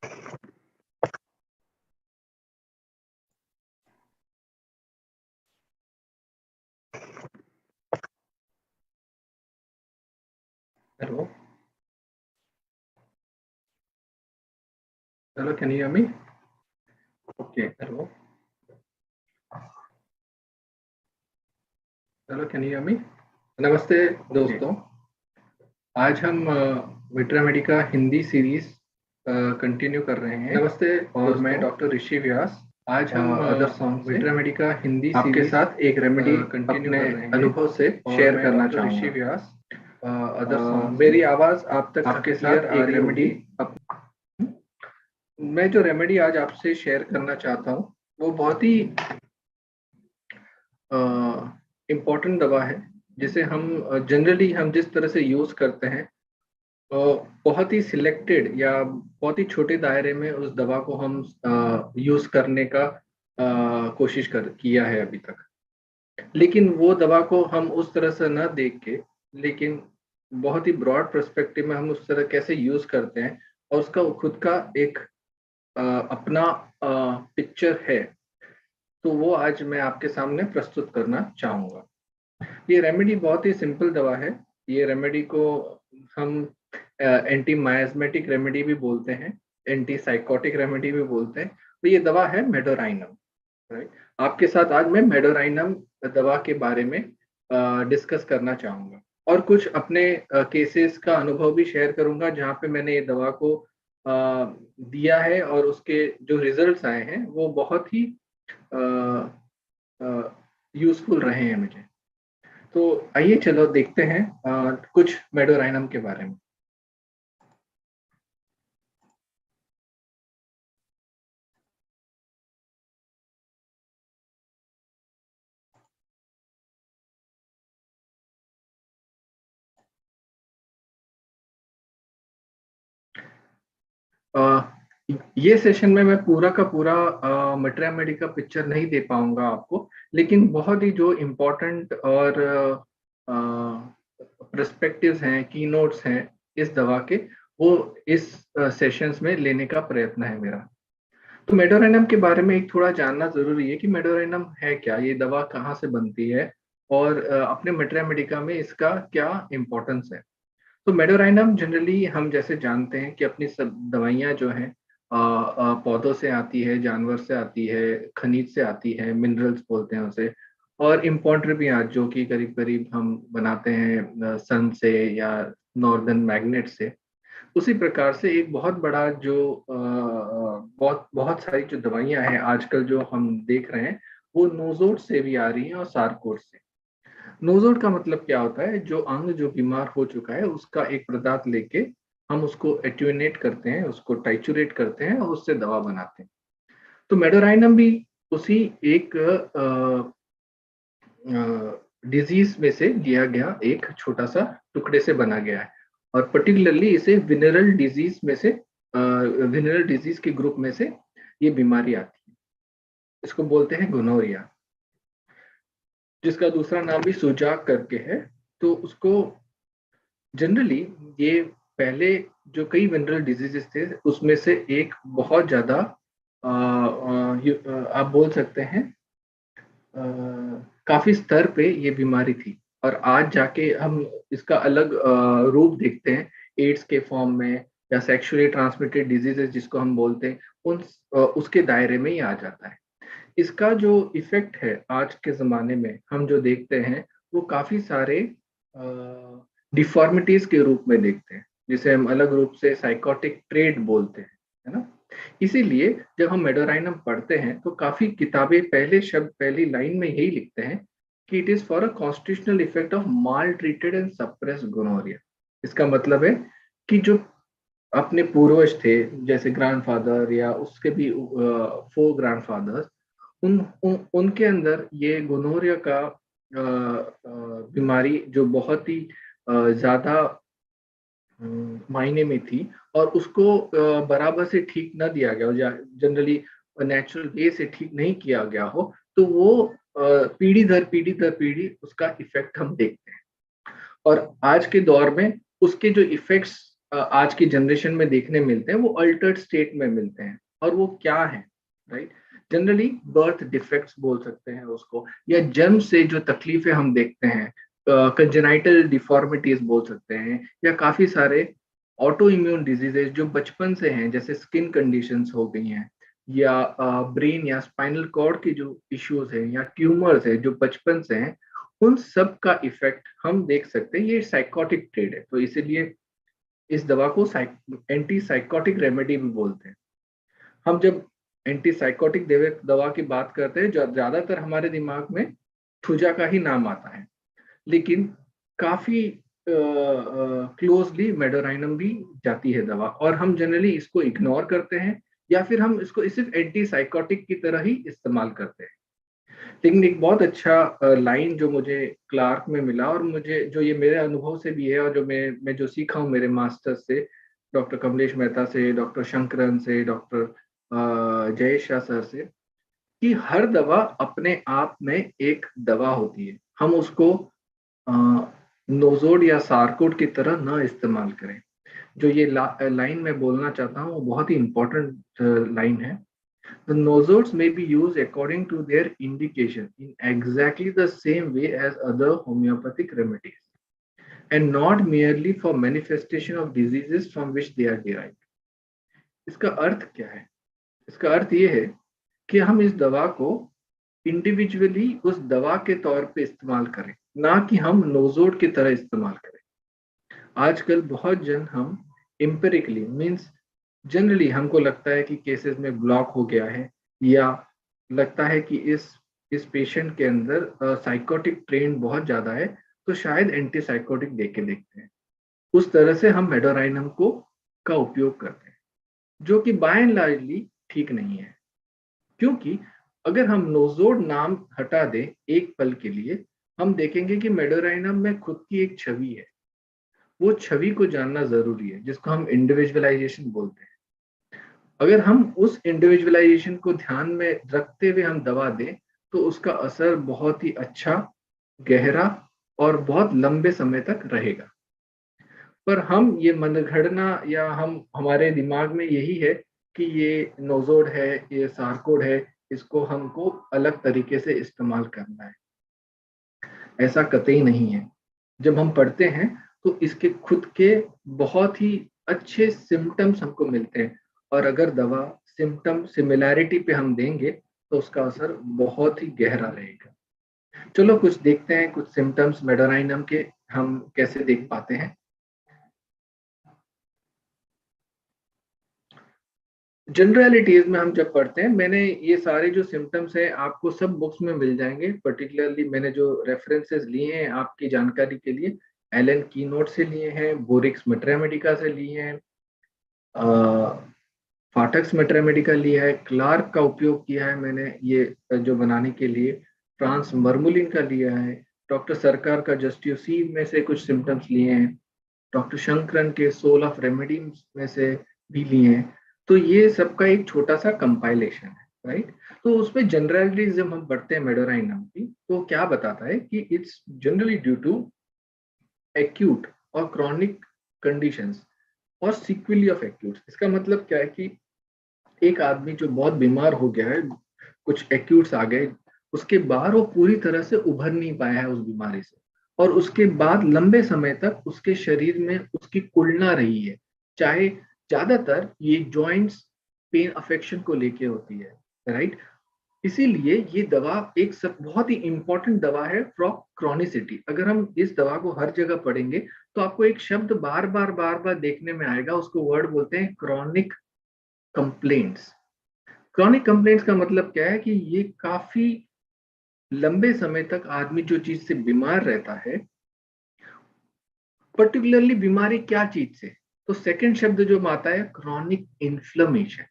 Hello. Hello, can you hear me? Okay. Hello. Hello, can you hear me? नमस्ते दोस्तों, आज हम Vitra Medica Hindi series continue कर रहे हैं। नमस्ते और मैं डॉक्टर ऋषि व्यास। आज हम other song Vitra Medica Hindi आपके साथ एक रेमेडी अपने अनुभव से शेयर करना चाहूंगा। ऋषि व्यास अदर सॉन्ग, मेरी आवाज आप तक आपके साथ एक रेमेडी मैं जो रेमेडी आज आपसे शेयर करना चाहता हूँ वो बहुत ही इम्पोर्टेंट दवा है, जिसे हम जनरली हम जिस तरह से यूज करते हैं बहुत ही सिलेक्टेड या बहुत ही छोटे दायरे में उस दवा को हम यूज करने का कोशिश कर किया है अभी तक। लेकिन वो दवा को हम उस तरह से न देख के, लेकिन बहुत ही ब्रॉड पर्सपेक्टिव में हम उस तरह कैसे यूज करते हैं और उसका खुद का एक अपना पिक्चर है, तो वो आज मैं आपके सामने प्रस्तुत करना चाहूंगा। ये रेमेडी बहुत ही सिंपल दवा है। ये रेमेडी को हम एंटी मायास्मेटिक रेमेडी भी बोलते हैं, एंटी साइकोटिक रेमेडी भी बोलते हैं। तो ये दवा है मेडोराइनम। राइट, आपके साथ आज मैं मेडोराइनम दवा के बारे में डिस्कस करना चाहूंगा और कुछ अपने केसेस का अनुभव भी शेयर करूंगा जहाँ पे मैंने ये दवा को दिया है और उसके जो रिजल्ट्स आए हैं वो बहुत ही यूजफुल रहे हैं मुझे। तो आइए चलो देखते हैं कुछ मेडोराइनम के बारे में। ये सेशन में मैं पूरा का पूरा मटेरिया मेडिका पिक्चर नहीं दे पाऊंगा आपको, लेकिन बहुत ही जो इम्पोर्टेंट और पर्सपेक्टिव्स हैं, की नोट्स हैं इस दवा के, वो इस सेशंस में लेने का प्रयत्न है मेरा। तो मेडोराइनम के बारे में एक थोड़ा जानना जरूरी है कि मेडोराइनम है क्या, ये दवा कहाँ से बनती है और अपने मटेरिया मेडिका में इसका क्या इम्पोर्टेंस है। तो मेडोराइनम जनरली हम जैसे जानते हैं कि अपनी सब दवाइयाँ जो हैं पौधों से आती है, जानवर से आती है, खनिज से आती है, मिनरल्स बोलते हैं उसे, और इम्पोर्टेंट भी आज जो कि करीब करीब हम बनाते हैं सन से या नॉर्दर्न मैग्नेट से। उसी प्रकार से एक बहुत बड़ा जो बहुत बहुत सारी जो दवाइयाँ हैं आजकल जो हम देख रहे हैं वो नोजोड से भी आ रही हैं और सारकोड से। नोजोड का मतलब क्या होता है, जो अंग जो बीमार हो चुका है उसका एक पदार्थ लेके हम उसको एट्यूनेट करते हैं, उसको टाइचुरेट करते हैं और उससे दवा बनाते हैं। तो मेडोराइनम भी उसी एक डिजीज में से लिया गया एक छोटा सा टुकड़े से बना गया है और पर्टिकुलरली इसे विनरल डिजीज में से विनरल डिजीज के ग्रुप में से ये बीमारी आती है। इसको बोलते हैं गोनोरिया, जिसका दूसरा नाम भी सुजाक करके है। तो उसको जनरली ये पहले जो कई विनरल डिजीजेस थे उसमें से एक बहुत ज्यादा आप बोल सकते हैं काफी स्तर पे ये बीमारी थी और आज जाके हम इसका अलग रूप देखते हैं एड्स के फॉर्म में या सेक्सुअली ट्रांसमिटेड डिजीजेस जिसको हम बोलते हैं उन उसके दायरे में ही आ जाता है। इसका जो इफेक्ट है आज के ज़माने में हम जो देखते हैं वो काफ़ी सारे डिफॉर्मिटीज के रूप में देखते हैं, जिसे हम अलग रूप से साइकोटिक ट्रेट बोलते हैं, है ना। इसीलिए जब हम मेडोराइनम पढ़ते हैं तो काफ़ी किताबें पहले शब्द पहली लाइन में यही लिखते हैं कि it is for a constitutional effect of maltreated and suppressed gonorrhoea. इसका मतलब है कि जो अपने पूर्वज थे जैसे ग्रैंडफादर या उसके भी फोर ग्रैंडफादर्स, उनके अंदर ये गोनोरिया का बीमारी जो बहुत ही ज्यादा मायने में थी और उसको बराबर से ठीक ना दिया गया हो या जनरली नेचुरल वे से ठीक नहीं किया गया हो, तो वो पीढ़ी दर पीढ़ी उसका इफेक्ट हम देखते हैं। और आज के दौर में उसके जो इफेक्ट्स आज की जनरेशन में देखने मिलते हैं वो अल्टर्ड स्टेट में मिलते हैं। और वो क्या है, राइट? जनरली बर्थ डिफेक्ट्स बोल सकते हैं उसको, या जन्म से जो तकलीफें हम देखते हैं, कंजेनाइटल डिफॉर्मिटीज बोल सकते हैं, या काफी सारे ऑटो इम्यून डिजीजेज जो बचपन से हैं, जैसे स्किन कंडीशंस हो गई हैं, या ब्रेन या स्पाइनल कॉर्ड की जो इश्यूज हैं, या ट्यूमर्स है जो बचपन से हैं, उन सब का इफेक्ट हम देख सकते हैं। ये साइकोटिक ट्रेड है, तो इसीलिए इस दवा को एंटी साइकोटिक रेमेडी भी बोलते हैं। हम जब एंटी साइकोटिक दवा की बात करते हैं, ज्यादातर हमारे दिमाग में ठुजा का ही नाम आता है, लेकिन काफी क्लोजली मेडोराइनम भी जाती है दवा, और हम जनरली इसको इग्नोर करते हैं, या फिर हम इसको सिर्फ एंटी साइकोटिक की तरह ही इस्तेमाल करते हैं। लेकिन एक बहुत अच्छा लाइन जो मुझे क्लार्क में मिला, और मुझे जो ये मेरे अनुभव से भी है, और जो मैं जो सीखा हूँ मेरे मास्टर्स से, डॉक्टर कमलेश मेहता से, डॉक्टर शंकरन से, डॉक्टर जयेश शाह सर से, कि हर दवा अपने आप में एक दवा होती है। हम उसको नोजोड या सारकोड की तरह न इस्तेमाल करें। जो ये लाइन मैं बोलना चाहता हूँ वो बहुत ही इंपॉर्टेंट लाइन है। The nosodes may be used according to their indication in exactly the same way as other homeopathic remedies, and not merely for manifestation of diseases from which they are derived. इसका अर्थ क्या है? इसका अर्थ ये है कि हम इस दवा को इंडिविजुअली उस दवा के तौर पे इस्तेमाल करें, ना कि हम नोजोड की तरह इस्तेमाल करें। आजकल बहुत जन हम एम्पेरिकली मीन्स जनरली हमको लगता है कि केसेस में ब्लॉक हो गया है, या लगता है कि इस पेशेंट के अंदर साइकोटिक ट्रेंड बहुत ज्यादा है, तो शायद एंटी साइकोटिक दे के देखते हैं। उस तरह से हम मेडोराइनम को का उपयोग करते हैं, जो कि बाय एंड लार्जली ठीक नहीं है। क्योंकि अगर हम नोजोड नाम हटा दें एक पल के लिए, हम देखेंगे कि मेडोराइनम में खुद की एक छवि है। वो छवि को जानना जरूरी है, जिसको हम इंडिविजुअलाइजेशन बोलते हैं। अगर हम उस इंडिविजुअलाइजेशन को ध्यान में रखते हुए हम दवा दें, तो उसका असर बहुत ही अच्छा, गहरा और बहुत लंबे समय तक रहेगा। पर हम ये मनगढ़ना, या हम हमारे दिमाग में यही है कि ये नोजोड है, ये सारकोड है, इसको हमको अलग तरीके से इस्तेमाल करना है। ऐसा कतई नहीं है। जब हम पढ़ते हैं तो इसके खुद के बहुत ही अच्छे सिम्टम्स हमको मिलते हैं, और अगर दवा सिम्टम सिमिलैरिटी पे हम देंगे तो उसका असर बहुत ही गहरा रहेगा। चलो कुछ देखते हैं, कुछ सिम्टम्स मेडोराइनम के हम कैसे देख पाते हैं। जनरलिटीज में हम जब पढ़ते हैं, मैंने ये सारे जो सिम्टम्स हैं आपको सब बुक्स में मिल जाएंगे। पर्टिकुलरली मैंने जो रेफरेंसेस लिए हैं आपकी जानकारी के लिए, एलन की नोट से लिए हैं, बोरिक्स मेट्रामेडिका से लिए हैं, फाटक्स मेट्रामेडिका लिया है, क्लार्क का उपयोग किया है मैंने ये जो बनाने के लिए, फ्रांस मर्मुलिन का लिया है, डॉक्टर सरकार का जस्टियोसी में से कुछ सिम्टम्स लिए हैं, डॉक्टर शंकरन के सोल ऑफ रेमेडीज में से भी लिए हैं। तो ये सबका एक छोटा सा कंपाइलेशन है, राइट? तो उसमें जनरलिटीज जब हम पढ़ते हैं मेडोराइनम की, तो क्या बताता है कि it's generally due to acute और क्रॉनिक कंडीशंस और सीक्वली ऑफ एक्यूट। इसका मतलब क्या है कि एक आदमी जो बहुत बीमार हो गया है, कुछ एक्यूट्स आ गए, उसके बाद वो पूरी तरह से उभर नहीं पाया है उस बीमारी से, और उसके बाद लंबे समय तक उसके शरीर में उसकी कुलना रही है। चाहे ज्यादातर ये जॉइंट्स पेन अफेक्शन को लेके होती है, राइट? इसीलिए ये दवा एक सब बहुत ही इंपॉर्टेंट दवा है फॉर क्रॉनिसिटी। अगर हम इस दवा को हर जगह पढ़ेंगे तो आपको एक शब्द बार बार देखने में आएगा, उसको वर्ड बोलते हैं क्रॉनिक कंप्लेंट्स। क्रॉनिक कंप्लेंट्स का मतलब क्या है कि ये काफी लंबे समय तक आदमी जो चीज से बीमार रहता है, पर्टिकुलरली बीमारी क्या चीज से, तो सेकंड शब्द जो आता है क्रॉनिक इन्फ्लेमेशन,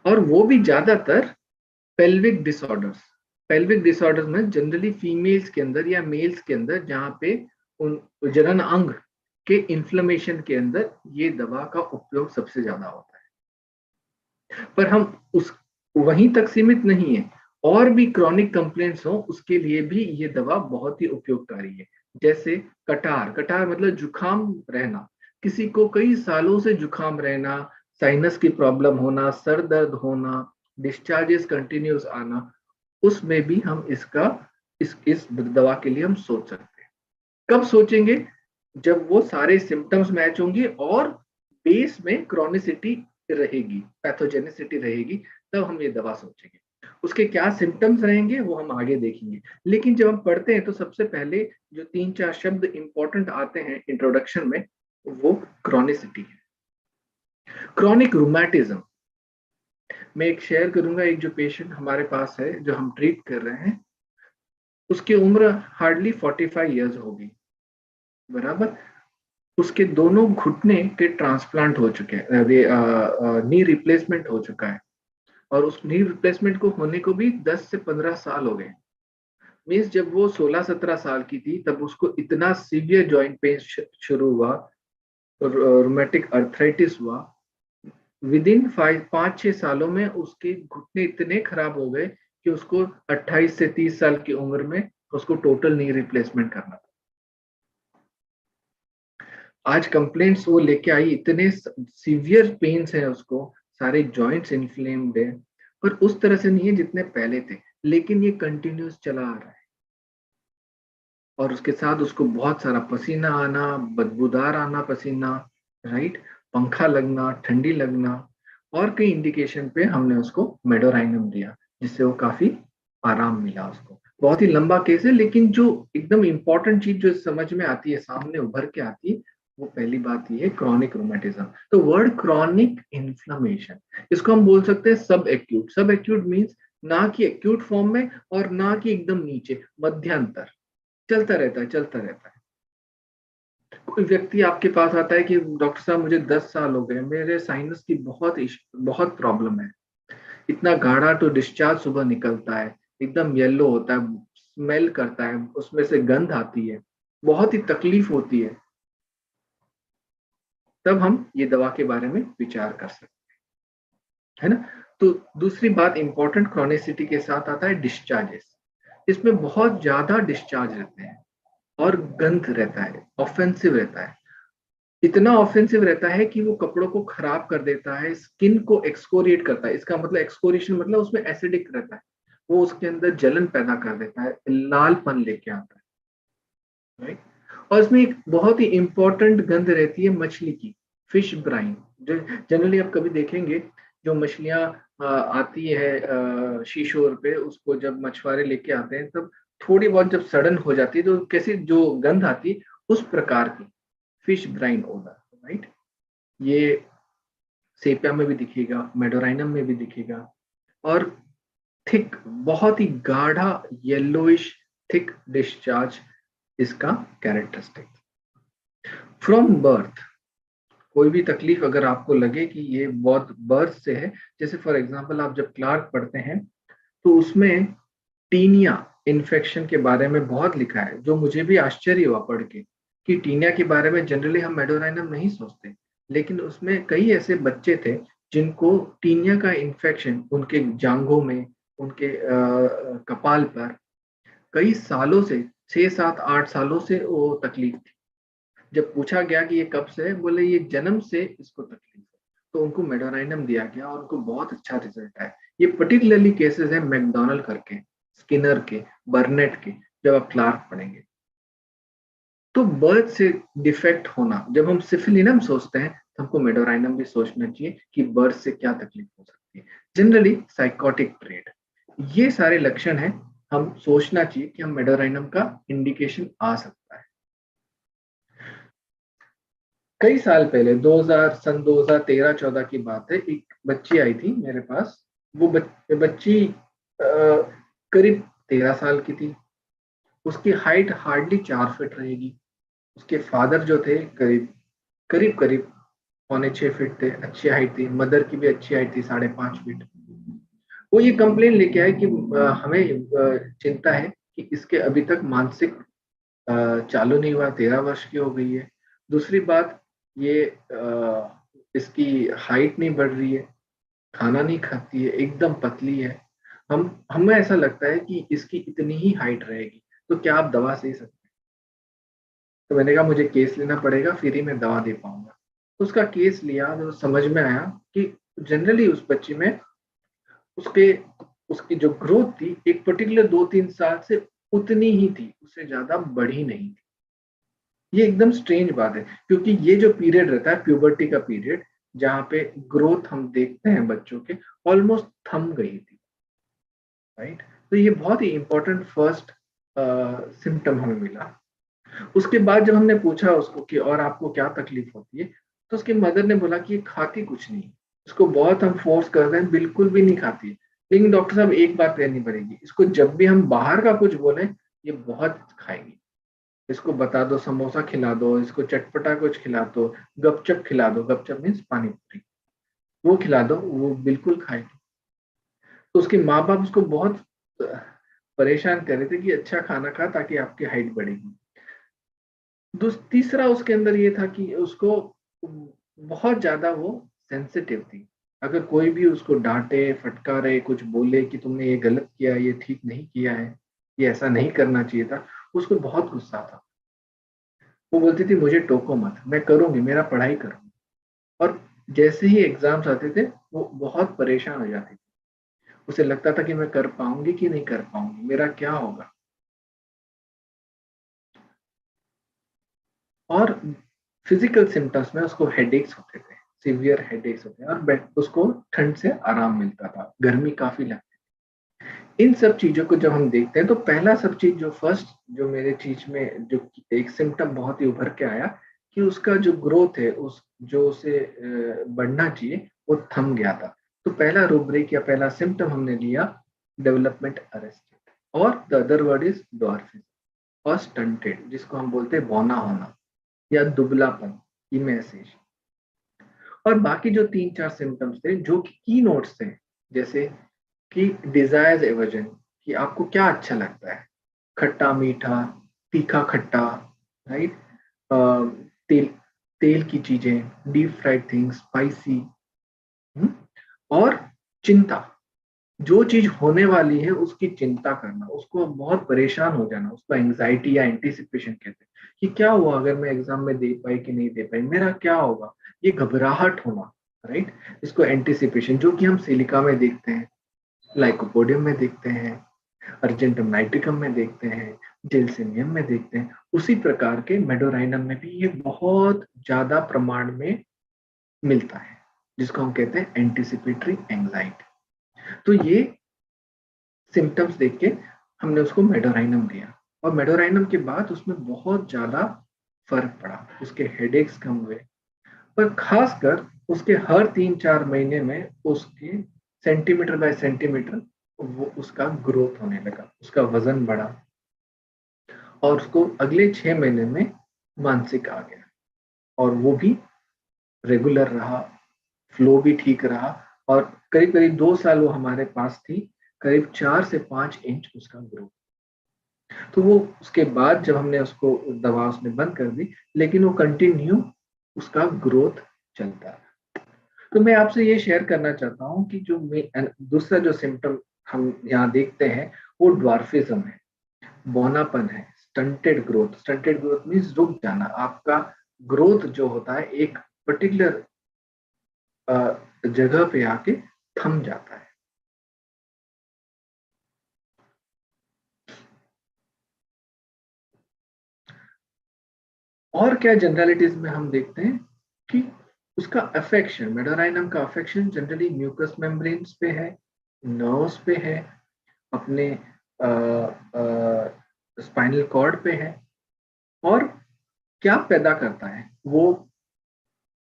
और वो भी ज्यादातर पेल्विक डिसऑर्डर्स। पेल्विक डिसऑर्डर्स में जनरली फीमेल्स के अंदर या मेल्स के अंदर, जहां पे उन जनन अंग के इन्फ्लेमेशन के अंदर ये दवा का उपयोग सबसे ज्यादा होता है। पर हम उस वहीं तक सीमित नहीं है, और भी क्रॉनिक कंप्लेंट्स हो उसके लिए भी ये दवा बहुत ही उपयोगकारी है। जैसे कटार, कटार मतलब जुकाम रहना। किसी को कई सालों से जुकाम रहना, साइनस की प्रॉब्लम होना, सर दर्द होना, डिस्चार्जेस कंटिन्यूस आना, उसमें भी हम इसका इस दवा के लिए हम सोच सकते हैं। कब सोचेंगे? जब वो सारे सिम्टम्स मैच होंगे और बेस में क्रॉनिसिटी रहेगी, पैथोजेनिसिटी रहेगी, तब हम ये दवा सोचेंगे। उसके क्या सिम्टम्स रहेंगे वो हम आगे देखेंगे। लेकिन जब हम पढ़ते हैं तो सबसे पहले जो 3-4 शब्द इंपॉर्टेंट आते हैं इंट्रोडक्शन में, वो क्रॉनिसिटी है। क्रॉनिक रूमेटिज्म मैं एक शेयर करूंगा। एक जो पेशेंट हमारे पास है, जो हम ट्रीट कर रहे हैं, उसकी उम्र हार्डली 45 ईयर्स होगी, बराबर। उसके दोनों घुटने के ट्रांसप्लांट हो चुके हैं, नी रिप्लेसमेंट हो चुका है, और उस नी रिप्लेसमेंट को होने को भी 10 से 15 साल हो गए। मीन्स जब वो 16-17 साल की थी तब उसको इतना सीवियर जॉइंट पेन शुरू हुआ, रोमेटिक अर्थराइटिस हुआ। विद इन 5-6 सालों में उसके घुटने इतने खराब हो गए कि उसको 28 से 30 साल की उम्र में उसको टोटल नी रिप्लेसमेंट करना था। आज कंप्लेंट्स वो लेके आई, इतने सीवियर पेन्स हैं उसको, सारे जॉइंट्स इन्फ्लेम्ड है, पर उस तरह से नहीं है जितने पहले थे, लेकिन ये कंटिन्यूस चला आ रहा है। और उसके साथ उसको बहुत सारा पसीना आना, बदबूदार आना पसीना, राइट, पंखा लगना, ठंडी लगना, और कई इंडिकेशन पे हमने उसको मेडोराइनम दिया, जिससे वो काफी आराम मिला उसको। बहुत ही लंबा केस है, लेकिन जो एकदम इंपॉर्टेंट चीज जो समझ में आती है, सामने उभर के आती है, वो पहली बात ये है क्रॉनिक रोमेटिज्म। तो वर्ड क्रॉनिक इन्फ्लेमेशन, इसको हम बोल सकते हैं सब एक्यूट। सब एक्यूट मीन्स ना कि एक्यूट फॉर्म में और ना कि एकदम नीचे, मध्यांतर, चलता रहता है, चलता रहता है। कोई व्यक्ति आपके पास आता है कि डॉक्टर साहब मुझे 10 साल हो गए, मेरे साइनस की बहुत प्रॉब्लम है, इतना गाढ़ा तो डिस्चार्ज सुबह निकलता है, एकदम येलो होता है, स्मेल करता है, उसमें से गंध आती है, बहुत ही तकलीफ होती है, तब हम ये दवा के बारे में विचार कर सकते हैं, है ना। तो दूसरी बात इंपॉर्टेंट क्रॉनिसिटी के साथ आता है डिस्चार्जेस। इसमें बहुत ज्यादा डिस्चार्ज रहते हैं और गंध रहता है, ऑफेंसिव रहता है। इतना ऑफेंसिव रहता है कि वो कपड़ों को खराब कर देता है, स्किन को एक्सकोरिएट करता है। इसका मतलब एक्सकोरिएशन मतलब उसमें एसिडिक रहता है, वो उसके अंदर जलन पैदा कर देता है, लालपन लेके आता है, राइट। और इसमें एक बहुत ही इंपॉर्टेंट गंध रहती है मछली की, फिश ब्राइन। जो जनरली आप कभी देखेंगे, जो मछलियां आती है शीशोर पे, उसको जब मछुआरे लेके आते हैं तब थोड़ी बहुत जब सड़न हो जाती है तो कैसी जो गंध आती है, उस प्रकार की फिश ब्राइन ओडर, राइट। ये सेपिया में भी दिखेगा, मेडोराइनम में भी दिखेगा। और थिक, बहुत ही गाढ़ा येलोइश थिक डिस्चार्ज इसका कैरेक्टरिस्टिक। फ्रॉम बर्थ, कोई भी तकलीफ अगर आपको लगे कि ये बहुत बर्थ से है, जैसे फॉर एग्जांपल आप जब क्लार्क पढ़ते हैं तो उसमें टीनिया इन्फेक्शन के बारे में बहुत लिखा है, जो मुझे भी आश्चर्य हुआ पढ़ के कि टीनिया के बारे में जनरली हम मेडोराइनम नहीं सोचते, लेकिन उसमें कई ऐसे बच्चे थे जिनको टीनिया का इन्फेक्शन उनके जांघों में, उनके कपाल पर कई सालों से, 6-7-8 सालों से वो तकलीफ थी। जब पूछा गया कि ये कब से है, बोले ये जन्म से इसको तकलीफ है, तो उनको मेडोराइनम दिया गया और उनको बहुत अच्छा रिजल्ट आया। ये पर्टिकुलरली केसेस है मैकडोनल्ड करके, स्किनर के, बर्नेट के, जब आप क्लार्क पढ़ेंगे। तो बर्थ से डिफेक्ट होना, जब हम सिफिलिनम सोचते हैं तो हमको मेडोराइनम भी सोचना चाहिए कि बर्थ से क्या तकलीफ हो सकती है। जनरली साइकोटिक ट्रेड, ये सारे लक्षण हैं, हम सोचना चाहिए कि हम मेडोराइनम का इंडिकेशन आ सकता है। कई साल पहले 2013-14 की बात है, एक बच्ची आई थी मेरे पास। वो बच्ची करीब 13 साल की थी। उसकी हाइट हार्डली 4 फीट रहेगी। उसके फादर जो थे करीब करीब करीब 5.25 फीट थे, अच्छी हाइट थी। मदर की भी अच्छी हाइट थी, 5.5 फीट। वो ये कंप्लेन लेके आए कि हमें चिंता है कि इसके अभी तक मानसिक चालू नहीं हुआ, 13 वर्ष की हो गई है। दूसरी बात, ये इसकी हाइट नहीं बढ़ रही है, खाना नहीं खाती है, एकदम पतली है। हम हमें ऐसा लगता है कि इसकी इतनी ही हाइट रहेगी, तो क्या आप दवा दे सकते हैं? तो मैंने कहा मुझे केस लेना पड़ेगा, फिर ही मैं दवा दे पाऊंगा। तो उसका केस लिया तो समझ में आया कि जनरली उस बच्चे में उसके उसकी जो ग्रोथ थी एक पर्टिकुलर 2-3 साल से उतनी ही थी, उससे ज्यादा बढ़ी नहीं थी। ये एकदम स्ट्रेंज बात है, क्योंकि ये जो पीरियड रहता है प्यूबर्टी का पीरियड, जहाँ पे ग्रोथ हम देखते हैं बच्चों के, ऑलमोस्ट थम गई थी, राइट। तो ये बहुत ही इंपॉर्टेंट फर्स्ट सिम्टम हमें मिला। उसके बाद जब हमने पूछा उसको कि और आपको क्या तकलीफ होती है, तो उसकी मदर ने बोला कि ये खाती कुछ नहीं, इसको बहुत हम फोर्स कर रहे हैं, बिल्कुल भी नहीं खाती है। लेकिन डॉक्टर साहब एक बात कहनी पड़ेगी, इसको जब भी हम बाहर का कुछ बोले ये बहुत खाएगी। इसको बता दो समोसा खिला दो, इसको चटपटा कुछ खिला दो, गपचप खिला दो, गपचप मीन्स पानी पूरी, वो खिला दो, वो बिल्कुल खाएगी। तो उसके माँ बाप उसको बहुत परेशान कर रहे थे कि अच्छा खाना खा ताकि आपकी हाइट बढ़ेगी। तीसरा उसके अंदर ये था कि उसको बहुत ज्यादा वो सेंसिटिव थी। अगर कोई भी उसको डांटे फटकारे कुछ बोले कि तुमने ये गलत किया, ये ठीक नहीं किया है, ये ऐसा नहीं करना चाहिए था, उसको बहुत गुस्सा था। वो बोलती थी मुझे टोको मत, मैं करूंगी, मेरा पढ़ाई करूंगी। और जैसे ही एग्जाम्स आते थे वो बहुत परेशान हो जाती थी। उसे लगता था कि मैं कर पाऊंगी कि नहीं कर पाऊंगी, मेरा क्या होगा। और फिजिकल सिम्टम्स में उसको हेडेक्स होते थे, सीवियर हेडेक्स होते हैं, और उसको ठंड से आराम मिलता था, गर्मी काफी लगती। इन सब चीजों को जब हम देखते हैं तो पहला सब चीज जो फर्स्ट जो मेरे चीज में जो एक सिम्टम बहुत ही उभर के आया कि उसका जो ग्रोथ है, उस जो उसे बढ़ना चाहिए वो थम गया था। तो पहला रूब्रिक या पहला सिम्टम हमने लिया डेवलपमेंट अरेस्टेड, और द अदर वर्ड इज डॉर्फिन और स्टंटेड, जिसको हम बोलते हैं बौना होना या दुबलापन, इमेसेशन। और बाकी जो 3-4 सिम्टम्स थे जो कि की नोट्स थे, जैसे कि डिजायर्स एवर्जन, कि आपको क्या अच्छा लगता है, खट्टा मीठा, तीखा खट्टा, राइट, तेल तेल की चीजें, डीप फ्राइड थिंग्स, स्पाइसी। और चिंता, जो चीज होने वाली है उसकी चिंता करना, उसको बहुत परेशान हो जाना, उसको एंग्जाइटी या एंटीसिपेशन कहते हैं कि क्या हुआ अगर मैं एग्जाम में दे पाई कि नहीं दे पाई, मेरा क्या होगा, ये घबराहट होना, राइट। इसको एंटीसिपेशन, जो कि हम सिलिका में देखते हैं, लाइकोपोडियम में देखते हैं, अर्जेंटम नाइट्रिकम में देखते हैं, जेलसिनियम में देखते हैं, उसी प्रकार के मेडोराइनम में भी ये बहुत ज्यादा प्रमाण में मिलता है, जिसको हम कहते हैं एंटीसिपेटरी एंग्जाइटी। तो ये सिम्टम्स देख के हमने उसको मेडोराइनम दिया, और मेडोराइनम के बाद उसमें बहुत ज्यादा फर्क पड़ा, उसके हेडेक्स कम हुए, पर खासकर उसके हर 3-4 महीने में उसके सेंटीमीटर बाय सेंटीमीटर वो उसका ग्रोथ होने लगा, उसका वजन बढ़ा, और उसको अगले 6 महीने में मानसिक आ गया, और वो भी रेगुलर रहा, फ्लो भी ठीक रहा, और करीब करीब 2 साल वो हमारे पास थी, करीब 4 से 5 इंच उसका ग्रोथ। तो वो उसके बाद जब हमने उसको दवा उसने बंद कर दी, लेकिन वो कंटिन्यू उसका ग्रोथ चलता है। तो मैं आपसे ये शेयर करना चाहता हूँ कि जो दूसरा जो सिम्टम हम यहाँ देखते हैं वो ड्वार्फिज्म है, बौनापन है, स्टंटेड ग्रोथ मीन्स रुक जाना, आपका ग्रोथ जो होता है एक पर्टिकुलर जगह पे आके थम जाता है। और क्या जनरलिटीज में हम देखते हैं कि उसका अफेक्शन, मेडोराइनम का अफेक्शन जनरली म्यूकस मेम्ब्रेन्स पे है, नर्व्स पे है, अपने स्पाइनल कॉर्ड पे है। और क्या पैदा करता है वो,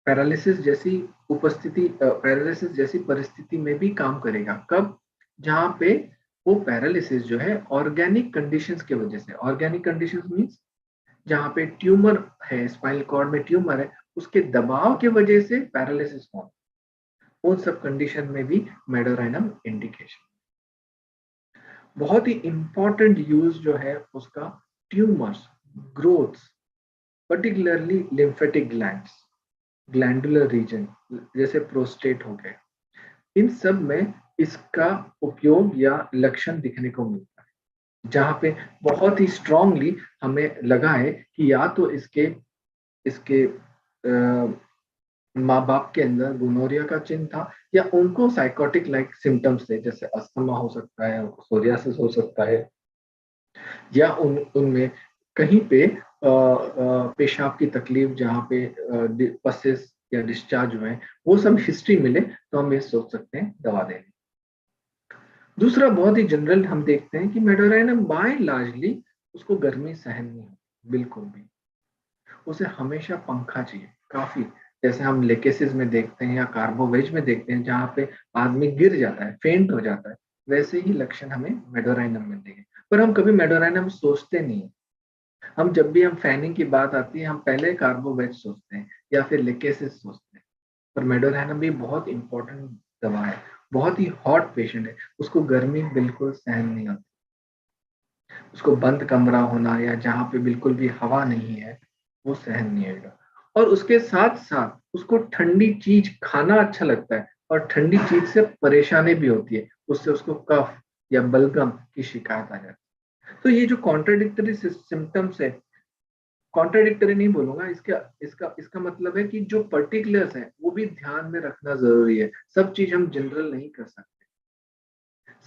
पैरालिसिस जैसी पैरालिसिस जैसी परिस्थिति में भी काम करेगा। कब? जहाँ पे वो पैरालिसिस जो है ऑर्गेनिक कंडीशंस की वजह से, ऑर्गेनिक कंडीशंस मींस जहाँ पे ट्यूमर है, स्पाइनल कॉर्ड में ट्यूमर है, उसके दबाव की वजह से पैरालिसिस हो, उन सब कंडीशन में भी मेडोराइनम इंडिकेशन। बहुत ही इंपॉर्टेंट यूज जो है उसका, tumours, growths, particularly lymphatic glands, glandular region जैसे प्रोस्टेट हो गए, इन सब में इसका उपयोग या लक्षण दिखने को मिलता है, जहाँ पे बहुत ही स्ट्रांगली हमें लगा है कि या तो इसके इसके माँ बाप के अंदर गोनोरिया का चिन्ह था, या उनको साइकोटिक लाइक सिम्टम्स थे, जैसे अस्थमा हो सकता है, सोरियासिस हो सकता है, या उनमें कहीं पे पेशाब की तकलीफ, जहाँ पे पसेस या डिस्चार्ज हुए, वो सब हिस्ट्री मिले तो हम ये सोच सकते हैं दवा देने। दूसरा बहुत ही जनरल हम देखते हैं कि मेडोराइनम बाय लार्जली उसको गर्मी सहन नहीं होती बिल्कुल भी, उसे हमेशा पंखा चाहिए काफी। जैसे हम लेकेसिस में देखते हैं या कार्बोवेज में देखते हैं, जहाँ पे आदमी गिर जाता है, फेंट हो जाता है, वैसे ही लक्षण हमें मेडोराइनम में देंगे। पर हम कभी मेडोराइनम सोचते नहीं है। हम जब भी हम फैनिंग की बात आती है, हम पहले कार्बोवेज सोचते हैं या फिर लेकेसिस सोचते हैं। पर मेडोराइनम भी बहुत इंपॉर्टेंट दवा है। बहुत ही हॉट पेशेंट है, उसको गर्मी बिल्कुल सहन नहीं होती। उसको बंद कमरा होना या जहाँ पे बिल्कुल भी हवा नहीं है, वो सहन नहीं होगा। और उसके साथ साथ उसको ठंडी चीज खाना अच्छा लगता है, और ठंडी चीज से परेशानी भी होती है, उससे उसको कफ या बलगम की शिकायत आ जाती है। तो ये जो कॉन्ट्राडिक्टरी सिम्टम्स है, कॉन्ट्राडिक्टरी नहीं बोलूंगा, इसका इसका इसका मतलब है कि जो पर्टिकुलर्स है वो भी ध्यान में रखना जरूरी है। सब चीज हम जनरल नहीं कर सकते।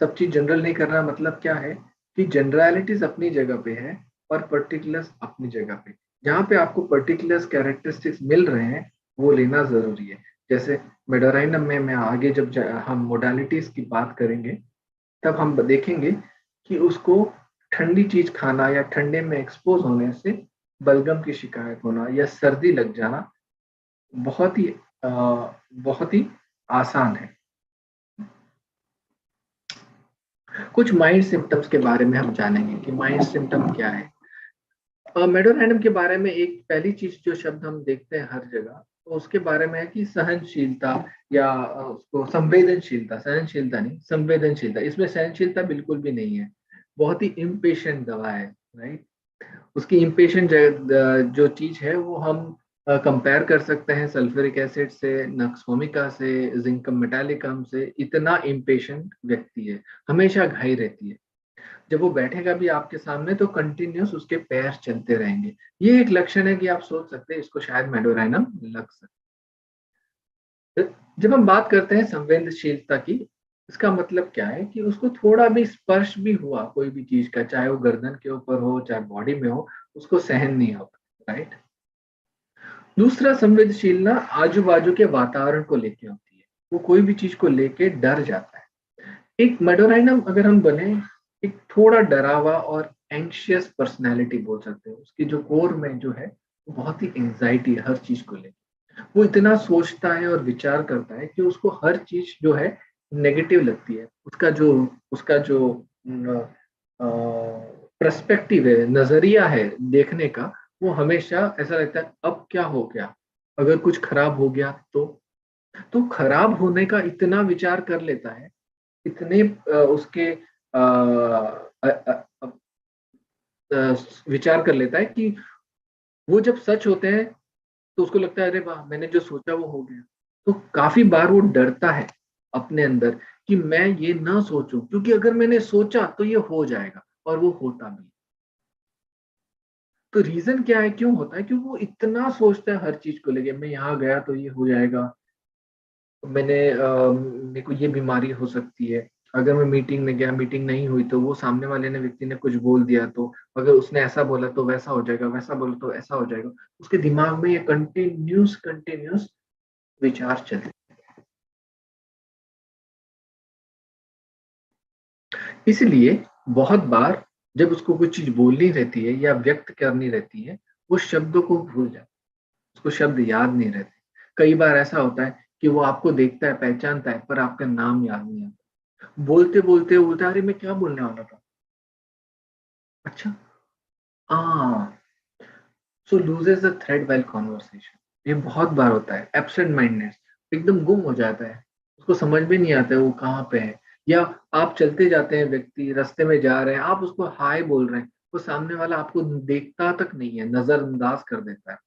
सब चीज जनरल नहीं करना मतलब क्या है कि जनरलिटीज अपनी जगह पे है और पर्टिकुलर्स अपनी जगह पे। जहाँ पे आपको पर्टिकुलर्स कैरेक्टरिस्टिक्स मिल रहे हैं, वो लेना जरूरी है। जैसे मेडोराइनम में मैं आगे जब हम मोडालिटीज की बात करेंगे, तब हम देखेंगे कि उसको ठंडी चीज खाना या ठंडे में एक्सपोज होने से बलगम की शिकायत होना या सर्दी लग जाना बहुत ही बहुत ही आसान है। कुछ माइल्ड सिम्टम्स के बारे में हम जानेंगे कि माइल्ड सिम्टम क्या है। मेडोराइनम के बारे में एक पहली चीज जो शब्द हम देखते हैं हर जगह, तो उसके बारे में है कि सहनशीलता, या उसको संवेदनशीलता, सहनशीलता नहीं संवेदनशीलता, इसमें सहनशीलता बिल्कुल भी नहीं है। बहुत ही इम्पेशेंट दवा है, राइट। उसकी इम्पेशेंट जो चीज है वो हम कंपेयर कर सकते हैं सल्फ्यूरिक एसिड से, नक्सोमिका से, जिंकम मेटालिकम से। इतना इम्पेशेंट व्यक्ति है, हमेशा घाई रहती है। जब वो बैठेगा भी आपके सामने तो कंटिन्यूस उसके पैर चलते रहेंगे। ये एक लक्षण है कि आप सोच सकते हैं इसको शायद मेडोराइनम लग सकता है। जब हम बात करते हैं संवेदनशीलता की, इसका मतलब क्या है कि उसको थोड़ा भी स्पर्श भी हुआ कोई भी चीज का, चाहे वो गर्दन के ऊपर हो चाहे बॉडी में हो, उसको सहन नहीं होता, राइट। दूसरा, संवेदनशील ना आजू बाजू के वातावरण को लेके होती है। वो कोई भी चीज को लेके डर जाता है। एक मेडोराइनम अगर हम बने, एक थोड़ा डरावा और एंग्शियस पर्सनैलिटी बोल सकते हैं। उसकी जो कोर में जो है, वो बहुत ही एंग्जाइटी है हर चीज को लेकर। वो इतना सोचता है और विचार करता है कि उसको हर चीज जो है नेगेटिव लगती है। उसका जो पर्सपेक्टिव है, नजरिया है देखने का, वो हमेशा ऐसा लगता है अब क्या हो गया, अगर कुछ खराब हो गया तो खराब होने का इतना विचार कर लेता है। इतने उसके विचार कर लेता है कि वो जब सच होते हैं तो उसको लगता है अरे वाह, मैंने जो सोचा वो हो गया। तो काफी बार वो डरता है अपने अंदर कि मैं ये ना सोचूं, क्योंकि अगर मैंने सोचा तो ये हो जाएगा, और वो होता भी। तो रीजन क्या है, क्यों होता है? क्योंकि वो इतना सोचता है हर चीज को लेके, मैं यहाँ गया तो ये हो जाएगा, मेरे को ये बीमारी हो सकती है, अगर मैं मीटिंग में गया, मीटिंग नहीं हुई तो वो सामने वाले ने व्यक्ति ने कुछ बोल दिया तो, अगर उसने ऐसा बोला तो वैसा हो जाएगा, वैसा बोला तो ऐसा हो जाएगा। उसके दिमाग में ये कंटिन्यूस कंटिन्यूस विचार चलते। इसलिए बहुत बार जब उसको कुछ चीज बोलनी रहती है या व्यक्त करनी रहती है, वो शब्दों को भूल जाता है, उसको शब्द याद नहीं रहते। कई बार ऐसा होता है कि वो आपको देखता है, पहचानता है, पर आपका नाम याद नहीं आता। बोलते बोलते बोलता है, अरे मैं क्या बोलने वाला था, अच्छा, हाँ। So loses the thread while conversation. ये बहुत बार होता है। एब्सेंट माइंडनेस, एकदम गुम हो जाता है, उसको समझ में नहीं आता है वो कहाँ पे है। या आप चलते जाते हैं, व्यक्ति रास्ते में जा रहे हैं, आप उसको हाय बोल रहे हैं, वो सामने वाला आपको देखता तक नहीं है, नजरअंदाज कर देता है,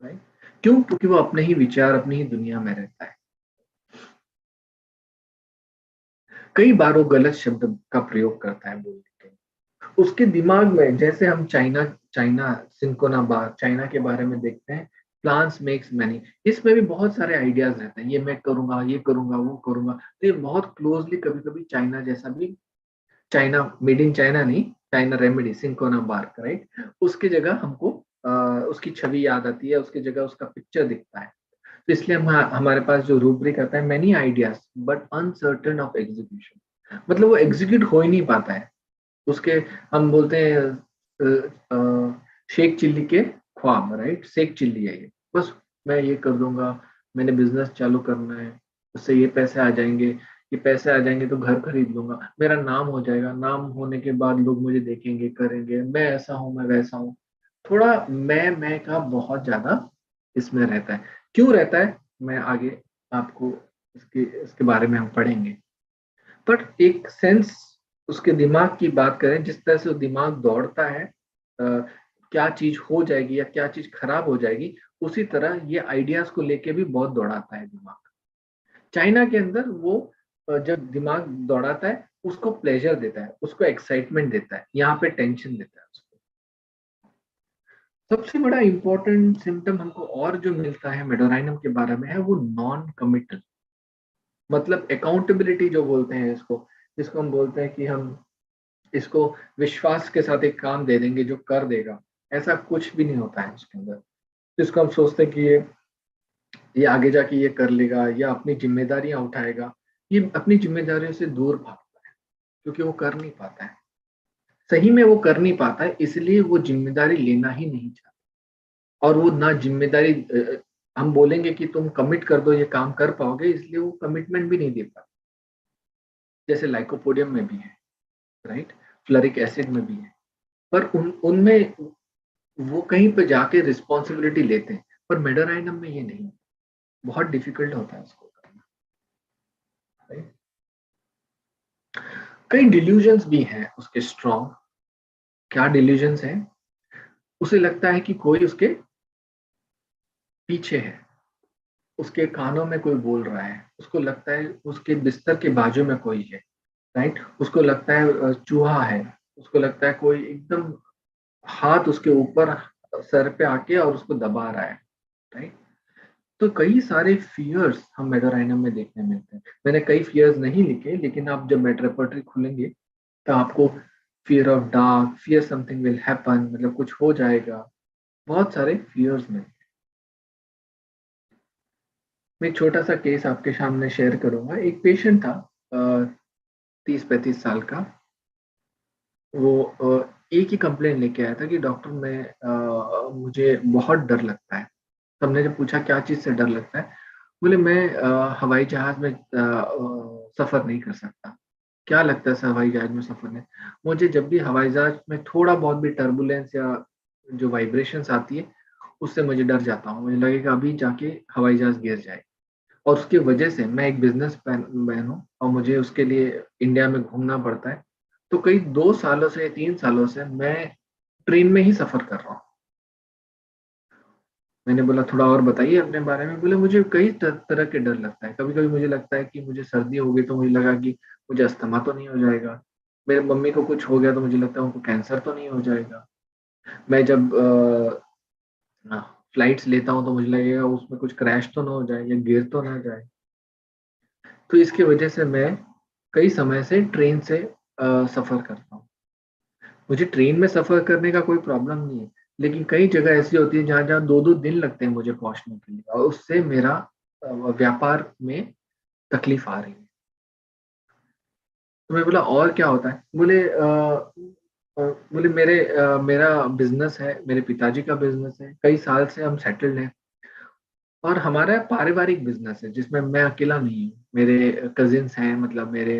राइट। क्यों? क्योंकि वो अपने ही विचार, अपनी ही दुनिया में रहता है। कई बार वो गलत शब्द का प्रयोग करता है बोलने के। उसके दिमाग में, जैसे हम चाइना चाइना सिंकोना बार चाइना के बारे में देखते हैं, प्लान्स मेक्स मैनी, इसमें भी बहुत सारे आइडियाज रहते हैं, ये मैं करूंगा, ये करूंगा, वो करूंगा। तो ये बहुत क्लोजली कभी कभी चाइना जैसा भी, चाइना मेड इन चाइना नहीं, China remedy cinchona bark, right, उसकी जगह हमको उसकी छवि याद आती है, उसकी जगह उसका पिक्चर दिखता है। तो इसलिए हमारे पास जो रूब्रिक आता है, many ideas but uncertain of execution, मतलब वो एग्जीक्यूट हो ही नहीं पाता है उसके। हम बोलते हैं शेख चिल्ली के ख्वाब, राइट, शेख चिल्ली है ये, बस मैं ये कर दूंगा, मैंने बिजनेस चालू करना है, उससे ये पैसे आ जाएंगे, ये पैसे आ जाएंगे तो घर खरीद लूंगा, मेरा नाम हो जाएगा, नाम होने के बाद लोग मुझे देखेंगे, करेंगे, मैं ऐसा हूँ, मैं वैसा हूँ। थोड़ा मैं का बहुत ज्यादा इसमें रहता है। क्यों रहता है, मैं आगे आपको इसके इसके बारे में हम पढ़ेंगे। पर एक सेंस उसके दिमाग की बात करें, जिस तरह से वो दिमाग दौड़ता है, क्या चीज हो जाएगी या क्या चीज खराब हो जाएगी, उसी तरह ये आइडियाज को लेके भी बहुत दौड़ाता है दिमाग। चाइना के अंदर वो जब दिमाग दौड़ाता है, उसको प्लेजर देता है, उसको एक्साइटमेंट देता है, यहाँ पे टेंशन देता है उसको। सबसे बड़ा इंपॉर्टेंट सिम्टम हमको और जो मिलता है मेडोराइनम के बारे में है, वो नॉन कमिटल, मतलब अकाउंटेबिलिटी जो बोलते हैं इसको, जिसको हम बोलते हैं कि हम इसको विश्वास के साथ एक काम दे देंगे जो कर देगा, ऐसा कुछ भी नहीं होता है उसके अंदर। जिसको हम सोचते हैं कि ये आगे जाके ये कर लेगा या अपनी जिम्मेदारियां उठाएगा, ये अपनी जिम्मेदारियों से दूर भागता है, क्योंकि वो कर नहीं पाता है, सही में वो कर नहीं पाता है, इसलिए वो जिम्मेदारी लेना ही नहीं चाहता। और वो ना जिम्मेदारी, हम बोलेंगे कि तुम कमिट कर दो, ये काम कर पाओगे, इसलिए वो कमिटमेंट भी नहीं दे पाता। जैसे लाइकोपोडियम में भी है, राइट, फ्लरिक एसिड में भी है, पर उन उनमें वो कहीं पे जाके रिस्पॉन्सिबिलिटी लेते हैं, पर मेडोराइनम में ये नहीं, बहुत डिफिकल्ट होता है उसको करना, राइट। कई डिल्यूजन्स भी हैं उसके स्ट्रॉन्ग। क्या डिल्यूजन्स हैं, उसे लगता है कि कोई उसके पीछे है, उसके कानों में कोई बोल रहा है, उसको लगता है उसके बिस्तर के बाजू में कोई है, राइट, उसको लगता है चूहा है, उसको लगता है कोई एकदम हाथ उसके ऊपर सर पे आके और उसको दबा रहा है, राइट। तो कई सारे फियर्स हम मेडोराइनम में देखने मिलते हैं। मैंने कई फियर्स नहीं लिखे, लेकिन आप जब मेड रेपर्टरी खोलेंगे तो आपको fear of dark, fear something will happen, मतलब कुछ हो जाएगा, बहुत सारे फियर्स में। मैं एक छोटा सा केस आपके सामने शेयर करूंगा। एक पेशेंट था 30-35 साल का। वो एक ही कंप्लेन लेके आया था कि डॉक्टर मैं मुझे बहुत डर लगता है। हमने जब पूछा क्या चीज से डर लगता है, बोले मैं हवाई जहाज में सफर नहीं कर सकता। क्या लगता है सर हवाई जहाज में सफर नहीं, मुझे जब भी हवाई जहाज में थोड़ा बहुत भी टर्बुलेंस या जो वाइब्रेशंस आती है, उससे मुझे डर जाता हूँ, मुझे लगेगा अभी जाके हवाई जहाज गिर जाए। और उसकी वजह से मैं एक बिजनेस मैन हूँ और मुझे उसके लिए इंडिया में घूमना पड़ता है। तो कई 2 सालों से 3 सालों से मैं ट्रेन में ही सफर कर रहा हूँ। मैंने बोला थोड़ा और बताइए अपने बारे में। बोले मुझे कई तरह के डर लगता है, कभी कभी मुझे लगता है कि मुझे सर्दी हो गई तो मुझे लगा कि मुझे अस्थमा तो नहीं हो जाएगा, मेरे मम्मी को कुछ हो गया तो मुझे लगता है उनको कैंसर तो नहीं हो जाएगा। मैं जब फ्लाइट्स लेता हूँ तो मुझे लगेगा उसमें कुछ क्रैश तो ना हो जाए या गिर तो ना जाए। तो इसकी वजह से मैं कई समय से ट्रेन से सफर करता हूँ। मुझे ट्रेन में सफर करने का कोई प्रॉब्लम नहीं है, लेकिन कई जगह ऐसी होती है जहाँ जहाँ 2-2 दिन लगते हैं मुझे पहुंचने के लिए, और उससे मेरा व्यापार में तकलीफ आ रही है। तो मैं बोला और क्या होता है, बोले मेरा बिजनेस है, मेरे पिताजी का बिजनेस है, कई साल से हम सेटल्ड हैं। और हमारा पारिवारिक बिजनेस है जिसमें मैं अकेला नहीं हूँ, मेरे कजिन्स हैं, मतलब मेरे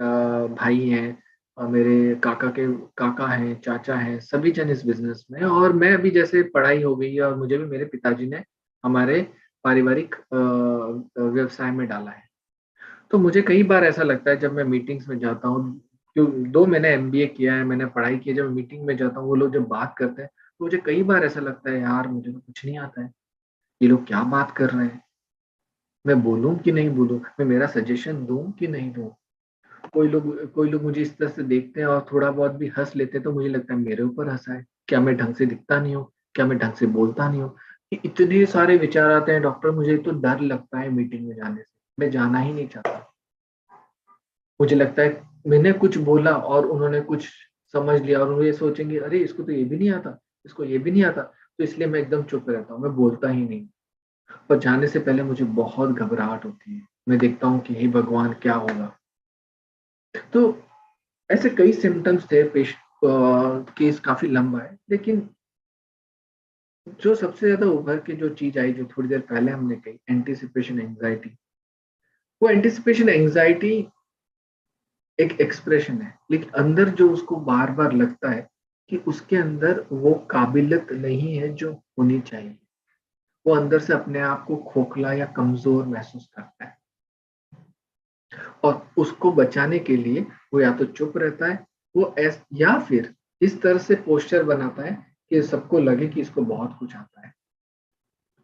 भाई हैं, और मेरे काका हैं, चाचा हैं, सभी जन इस बिजनेस में हैं। और मैं अभी जैसे पढ़ाई हो गई है और मुझे भी मेरे पिताजी ने हमारे पारिवारिक व्यवसाय में डाला है। तो मुझे कई बार ऐसा लगता है जब मैं मीटिंग्स में जाता हूँ, क्यों दो मैंने एमबीए किया है, मैंने पढ़ाई की है, जब मीटिंग में जाता हूँ वो लोग जब बात करते हैं तो मुझे कई बार ऐसा लगता है यार मुझे तो कुछ नहीं आता है, ये लोग क्या बात कर रहे हैं, मैं बोलूं कि नहीं बोलूं, मैं मेरा सजेशन दूं कि नहीं दूं। कोई लोग मुझे इस तरह से देखते हैं और थोड़ा बहुत भी हंस लेते हैं तो मुझे लगता है मेरे ऊपर हंसा है, क्या मैं ढंग से दिखता नहीं हूँ, क्या मैं ढंग से बोलता नहीं हूँ। कि इतने सारे विचार आते हैं, डॉक्टर मुझे तो डर लगता है मीटिंग में जाने से, मैं जाना ही नहीं चाहता। मुझे लगता है मैंने कुछ बोला और उन्होंने कुछ समझ लिया और वो ये सोचेंगे अरे इसको तो ये भी नहीं आता, इसको ये भी नहीं आता, तो इसलिए मैं एकदम चुप रहता हूँ, मैं बोलता ही नहीं। और जाने से पहले मुझे बहुत घबराहट होती है, मैं देखता हूँ कि हे भगवान क्या होगा। तो ऐसे कई सिम्टम्स थे, केस काफी लंबा है, लेकिन जो सबसे ज्यादा उभर के जो चीज आई, जो थोड़ी देर पहले हमने कही, एंटिसिपेशन एंजाइटी। वो एंटिसिपेशन एंजाइटी एक एक्सप्रेशन है, लेकिन अंदर जो उसको बार बार लगता है कि उसके अंदर वो काबिलियत नहीं है जो होनी चाहिए। वो अंदर से अपने आप को खोखला या कमजोर महसूस करता है, और उसको बचाने के लिए वो या तो चुप रहता है, या फिर इस तरह से पोस्चर बनाता है कि सबको लगे कि इसको बहुत कुछ आता है।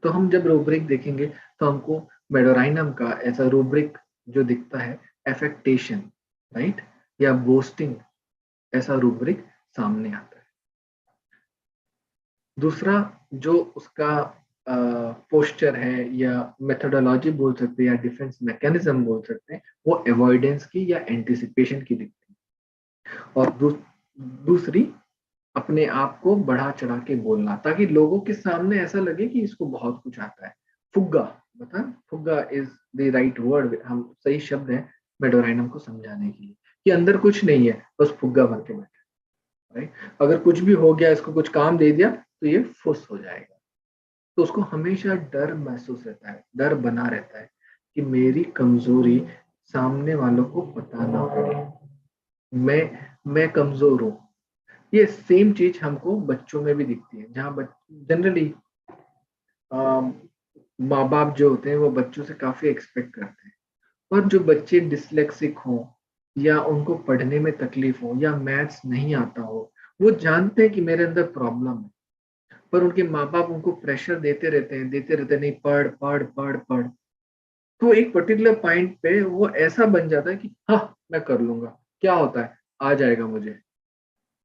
तो हम जब रूब्रिक देखेंगे तो हमको मेडोराइनम का ऐसा रूब्रिक जो दिखता है, एफेक्टेशन, राइट, या बोस्टिंग, ऐसा रूब्रिक सामने आता है। दूसरा जो उसका पोस्चर है या मेथोडोलॉजी बोल सकते हैं या डिफेंस मैकेनिज्म बोल सकते हैं, वो अवॉइडेंस की या एंटिसिपेशन की दिखती है। और दूसरी, अपने आप को बढ़ा चढ़ा के बोलना ताकि लोगों के सामने ऐसा लगे कि इसको बहुत कुछ आता है। फुग्गा, बता, फुग्गा इज द राइट वर्ड, हम सही शब्द है मेडोराइनम को समझाने के लिए कि अंदर कुछ नहीं है, बस फुग्गा भर के बैठा है, राइट। अगर कुछ भी हो गया, इसको कुछ काम दे दिया तो ये फुस हो जाएगा। तो उसको हमेशा डर महसूस रहता है, डर बना रहता है कि मेरी कमजोरी सामने वालों को पता ना पड़े, मैं कमजोर हूं। ये सेम चीज हमको बच्चों में भी दिखती है, जहाँ जनरली माँ बाप जो होते हैं वो बच्चों से काफी एक्सपेक्ट करते हैं। और जो बच्चे डिसलेक्सिक हो, या उनको पढ़ने में तकलीफ हो, या मैथ्स नहीं आता हो, वो जानते हैं कि मेरे अंदर प्रॉब्लम है, पर उनके माँ बाप उनको प्रेशर देते रहते हैं, नहीं पढ़ पढ़ पढ़ पढ़। तो एक पर्टिकुलर पॉइंट पे वो ऐसा बन जाता है कि हाँ मैं कर लूंगा, क्या होता है, आ जाएगा मुझे,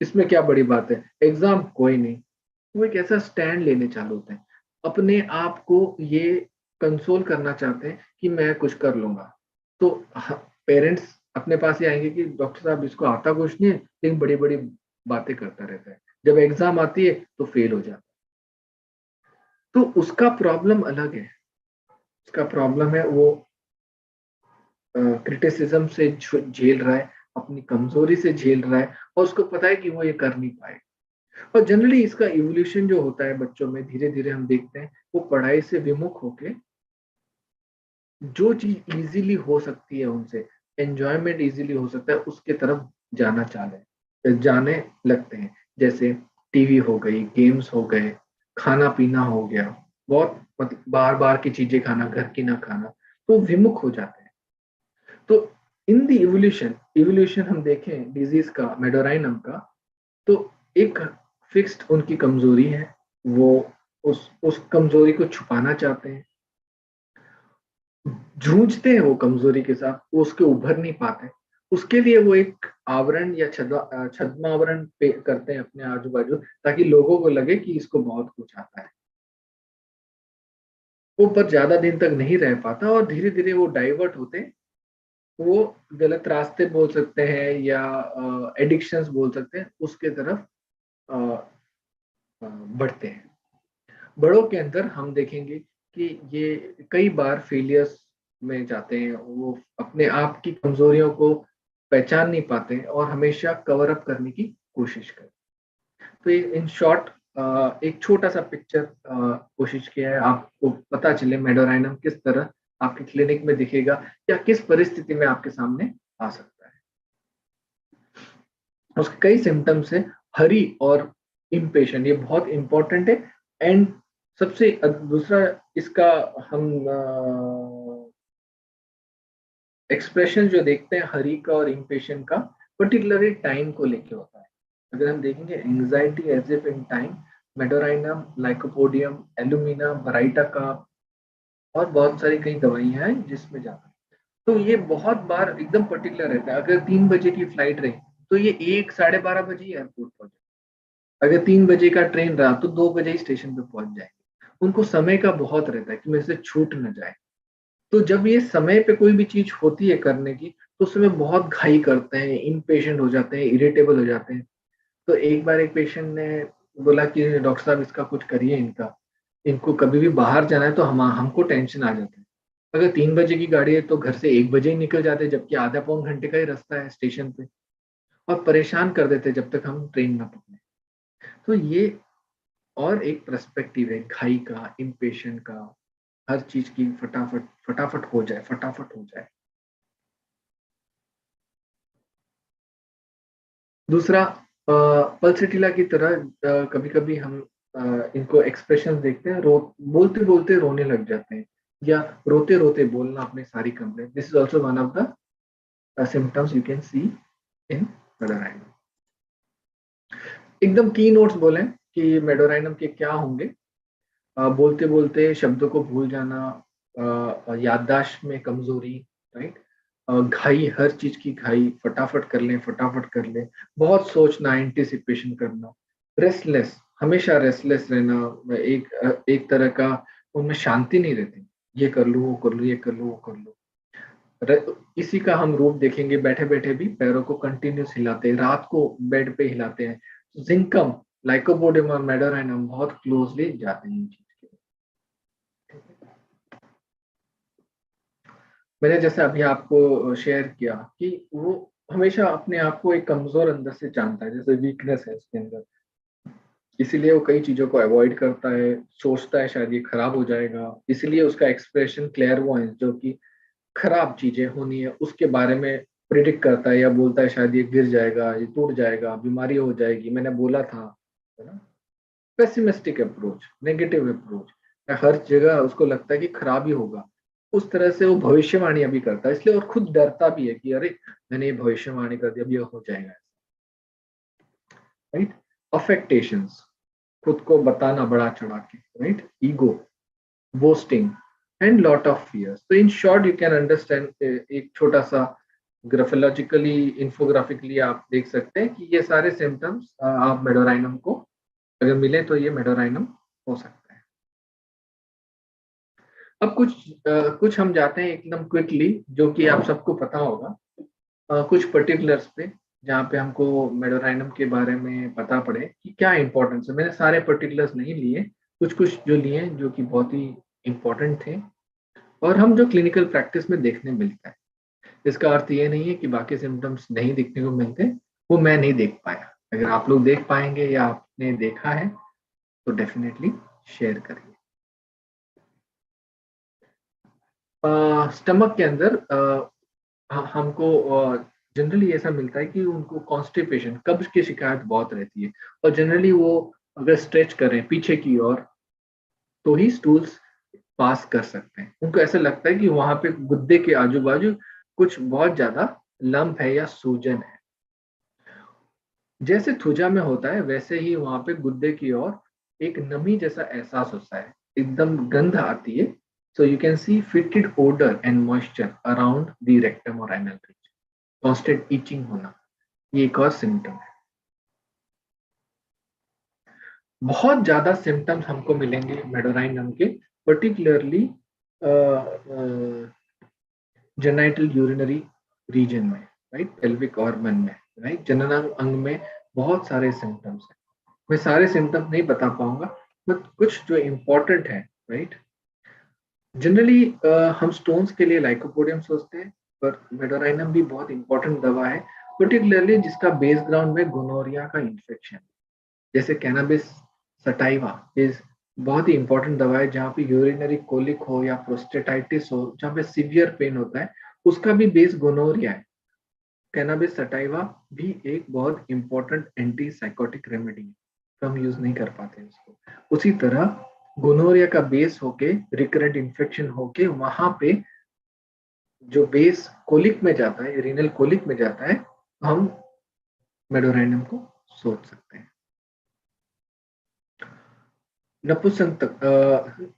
इसमें क्या बड़ी बात है, एग्जाम कोई नहीं। वो एक ऐसा स्टैंड लेने चालू होते हैं, अपने आप को ये कंसोल करना चाहते हैं कि मैं कुछ कर लूंगा। तो पेरेंट्स अपने पास ही आएंगे कि डॉक्टर साहब इसको आता कुछ नहीं है, लेकिन बड़ी बड़ी बातें करता रहता है, जब एग्जाम आती है तो फेल हो जाता है। तो उसका प्रॉब्लम अलग है, उसका प्रॉब्लम है वो क्रिटिसिज्म से झेल रहा है, अपनी कमजोरी से झेल रहा है, और उसको पता है कि वो ये कर नहीं पाएगा। और जनरली इसका इवोल्यूशन जो होता है बच्चों में, धीरे धीरे हम देखते हैं वो पढ़ाई से विमुख होके जो चीज इजीली हो सकती है उनसे, एंजॉयमेंट इजीली हो सकता है, उसके तरफ जाने लगते हैं। जैसे टीवी हो गई, गेम्स हो गए, खाना पीना हो गया, बहुत मतलब बार बार की चीजें खाना, घर की ना खाना, तो विमुख हो जाते हैं। तो इन दी इवोल्यूशन, इवोल्यूशन हम देखें डिजीज का, मेडोराइनम का, तो एक फिक्स्ड उनकी कमजोरी है, वो उस कमजोरी को छुपाना चाहते हैं, जूझते हैं वो कमजोरी के साथ, वो उसके उभर नहीं पाते। उसके लिए वो एक आवरण या छद्मावरण पे करते हैं अपने आजू बाजू, ताकि लोगों को लगे कि इसको बहुत कुछ आता है। वो पर ज्यादा दिन तक नहीं रह पाता और धीरे धीरे वो डाइवर्ट होते हैं, वो गलत रास्ते बोल सकते हैं या एडिक्शंस बोल सकते हैं, उसके तरफ अ, बढ़ते हैं। बड़ों के अंदर हम देखेंगे कि ये कई बार फेलियर्स में जाते हैं, वो अपने आप की कमजोरियों को पहचान नहीं पाते हैं और हमेशा कवर अप करने की कोशिश करते हैं। तो ये इन शॉर्ट एक छोटा सा पिक्चर कोशिश किया है, आपको पता चले मेडोराइनम किस तरह आपके क्लिनिक में दिखेगा या किस परिस्थिति में आपके सामने आ सकता है। उसके कई सिम्टम्स है, हरी और इम्पेशेंट, ये बहुत इंपॉर्टेंट है। एंड सबसे दूसरा इसका हम एक्सप्रेशन जो देखते हैं हरी का और इम्पेशेंट का, पर्टिकुलरली टाइम को लेके होता है। अगर हम देखेंगे anxiety as if in time, medorrhinum, lycopodium, alumina, baryta का, और बहुत सारी कई दवाइयां हैं जिसमें जाता है। तो ये बहुत बार एकदम पर्टिकुलर रहता है, अगर 3 बजे की फ्लाइट रही तो ये 1 साढ़े 12 बजे एयरपोर्ट पहुंचे, अगर 3 बजे का ट्रेन रहा तो 2 बजे ही स्टेशन पे पहुंच जाएंगे। उनको समय का बहुत रहता है कि मेरे से छूट न जाए। तो जब ये समय पे कोई भी चीज होती है करने की, तो उसमें बहुत घाई करते हैं, इम्पेशेंट हो जाते हैं, इरिटेबल हो जाते हैं। तो एक बार एक पेशेंट ने बोला कि डॉक्टर साहब इसका कुछ करिए, इनका इनको कभी भी बाहर जाना है तो हमको टेंशन आ जाता है। अगर 3 बजे की गाड़ी है तो घर से 1 बजे ही निकल जाते, जबकि आधा पौन घंटे का ही रास्ता है स्टेशन पे, और परेशान कर देते जब तक हम ट्रेन ना पकड़े। तो ये और एक पर्सपेक्टिव है घाई का, इम्पेशेंट का, हर चीज की फटाफट फटाफट हो जाए, फटाफट हो जाए। दूसरा, पल्सिटिला की तरह कभी कभी हम इनको एक्सप्रेशन देखते हैं, बोलते बोलते रोने लग जाते हैं, या रोते रोते बोलना अपने सारी complaint. This is also one of the symptoms you can C in Medorrhinum. एकदम की नोट्स बोले कि मेडोराइनम के क्या होंगे। बोलते बोलते शब्दों को भूल जाना, याददाश्त में कमजोरी, राइट, घाई, हर चीज की घाई, फटाफट कर लें, फटाफट कर लें, बहुत सोचना, एंटिसिपेशन करना, रेस्टलेस, हमेशा रेस्टलेस रहना, एक तरह का उनमें शांति नहीं रहती। ये कर लूँ, वो कर लूँ, ये कर लूँ, वो कर लूँ। इसी का हम रूप देखेंगे, बैठे बैठे भी पैरों को कंटिन्यूस हिलाते हैं, रात को बेड पे हिलाते हैं। जिंकम, लाइकोपोडियम और मेडोराइनम बहुत क्लोजली जाते हैं इन चीज के। मैंने जैसे अभी आपको शेयर किया कि वो हमेशा अपने आप को एक कमजोर अंदर से जानता है, जैसे वीकनेस है उसके अंदर, इसीलिए वो कई चीजों को अवॉइड करता है, सोचता है शायद ये खराब हो जाएगा, इसीलिए उसका एक्सप्रेशन क्लेयरवॉयंस, जो कि खराब चीजें होनी है उसके बारे में प्रिडिक्ट करता है, या बोलता है शायद ये गिर जाएगा, ये टूट जाएगा, बीमारी हो जाएगी, मैंने बोला था, है ना। पेसिमिस्टिक अप्रोच, नेगेटिव अप्रोच, हर जगह उसको लगता है कि खराब ही होगा। उस तरह से वो भविष्यवाणी भी करता है, इसलिए और खुद डरता भी है कि अरे मैंने ये भविष्यवाणी कर दी, अब ये हो जाएगा, राइट। अफेक्टेशंस, खुद को बताना बढ़ा चढ़ा के, right, ego, boasting, and lot of fears. तो in short you can understand, एक छोटा सा ग्राफोलॉजिकली, इंफोग्राफिकली आप देख सकते हैं कि ये सारे सिम्टम्स आप मेडोराइनम को अगर मिले तो ये मेडोराइनम हो सकता है। अब कुछ हम जाते हैं एकदम क्विकली, जो कि आप सबको पता होगा, कुछ पर्टिकुलर्स पे, जहाँ पे हमको मेडोराइनम के बारे में पता पड़े कि क्या इंपॉर्टेंस है। मैंने सारे पर्टिकुलर्स नहीं लिए, कुछ कुछ जो लिए जो कि बहुत ही इंपॉर्टेंट थे, और हम जो क्लिनिकल प्रैक्टिस में देखने मिलता है। इसका अर्थ ये नहीं है कि बाकी सिम्टम्स नहीं दिखने को मिलते, वो मैं नहीं देख पाया। अगर आप लोग देख पाएंगे या आपने देखा है तो डेफिनेटली शेयर करिए। स्टमक के अंदर हमको जनरली ऐसा मिलता है कि उनको कॉन्स्टिपेशन, कब्ज की शिकायत बहुत रहती है, और जनरली वो अगर स्ट्रेच करें पीछे की ओर तो ही स्टूल्स पास कर सकते हैं। उनको ऐसा लगता है कि वहां पे गुद्दे के आजू बाजू कुछ बहुत ज्यादा लंप है या सूजन है। जैसे थुजा में होता है वैसे ही वहां पे गुद्दे की ओर एक नमी जैसा एहसास होता है, एकदम गंध आती है। So you can see fetid odour and moisture around the rectum और एनल रीजन, कांस्टेंट इचिंग होना, ये एक और सिम्टम है। बहुत ज्यादा सिम्टम्स हमको मिलेंगे मेडोराइनम के, पर्टिकुलरली जेनाइटल यूरिनरी रीजन में, राइट, पेल्विक ऑर्गन में, राइट, जननांग अंग में बहुत सारे सिम्टम्स हैं। मैं सारे सिम्टम्स नहीं बता पाऊंगा, बट कुछ जो इम्पोर्टेंट है, राइट। जनरली हम स्टोन्स के लिए लाइकोपोडियम सोचते हैं, पर मेडोराइनम भी बहुत इंपॉर्टेंट दवा है, पर्टिकुलरली जिसका बेस ग्राउंड में गोनोरिया का इन्फेक्शन, जैसे कैनाबिस सटाइवा इज बहुत ही इंपॉर्टेंट दवा है, जहाँ पे यूरिनरी कोलिक हो या प्रोस्टेटाइटिस हो, जहाँ पे सीवियर पेन होता है, उसका भी बेस गोनोरिया है। कैनाबिस सटाइवा भी एक बहुत इंपॉर्टेंट एंटी साइकोटिक रेमेडी है, तो हम यूज नहीं कर पाते उसको। उसी तरह गोनोरिया का बेस होके रिकरेंट इन्फेक्शन होके वहां पे जो बेस कोलिक में जाता है, रीनल कोलिक में जाता है, तो हम मेडोराइनम को सोच सकते हैं।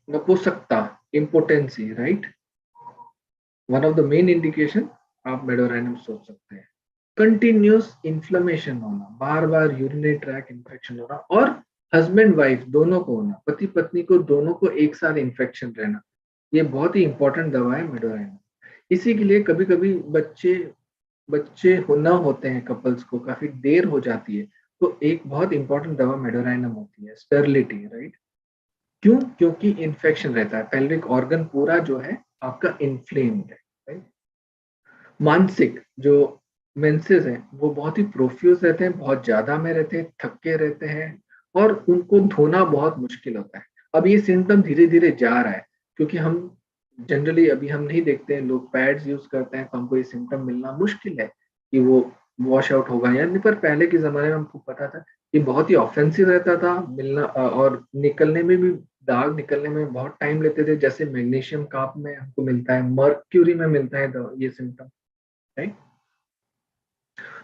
नपुंसकता, impotency, right, one of the main indication आप मेडोराइनम सोच सकते हैं। कंटिन्यूस इन्फ्लेमेशन होना, बार बार यूरिनरी ट्रैक इन्फेक्शन होना, और हस्बैंड वाइफ दोनों को होना, पति पत्नी को दोनों को एक साथ इन्फेक्शन रहना, ये बहुत ही इंपॉर्टेंट दवा है मेडोराइनम। इसी के लिए कभी कभी बच्चे बच्चे ना होते हैं, कपल्स को काफी देर हो जाती है, तो एक बहुत इंपॉर्टेंट दवा मेडोराइनम होती है, स्टेरिलिटी, राइट। क्यों? क्योंकि इन्फेक्शन रहता है, पेल्विक ऑर्गन पूरा जो है आपका इन्फ्लेम्ड है, राइट। मानसिक जो मेंसेस हैं वो बहुत ही प्रोफ्यूज रहते हैं, बहुत ज्यादा में रहते हैं, थके रहते हैं, और उनको धोना बहुत मुश्किल होता है। अब ये सिम्टम धीरे धीरे जा रहा है, क्योंकि हम जनरली अभी हम नहीं देखते हैं, लोग पैड्स यूज करते हैं, तो हमको ये सिम्टम मिलना मुश्किल है कि वो वॉश आउट होगा या नहीं। पर पहले के जमाने में हमको पता था कि बहुत ही ऑफेंसिव रहता था मिलना, और निकलने में भी, दाग निकलने में बहुत टाइम लेते थे। जैसे मैग्नीशियम काप में हमको मिलता है, मर्क्यूरी में मिलता है ये symptom, right.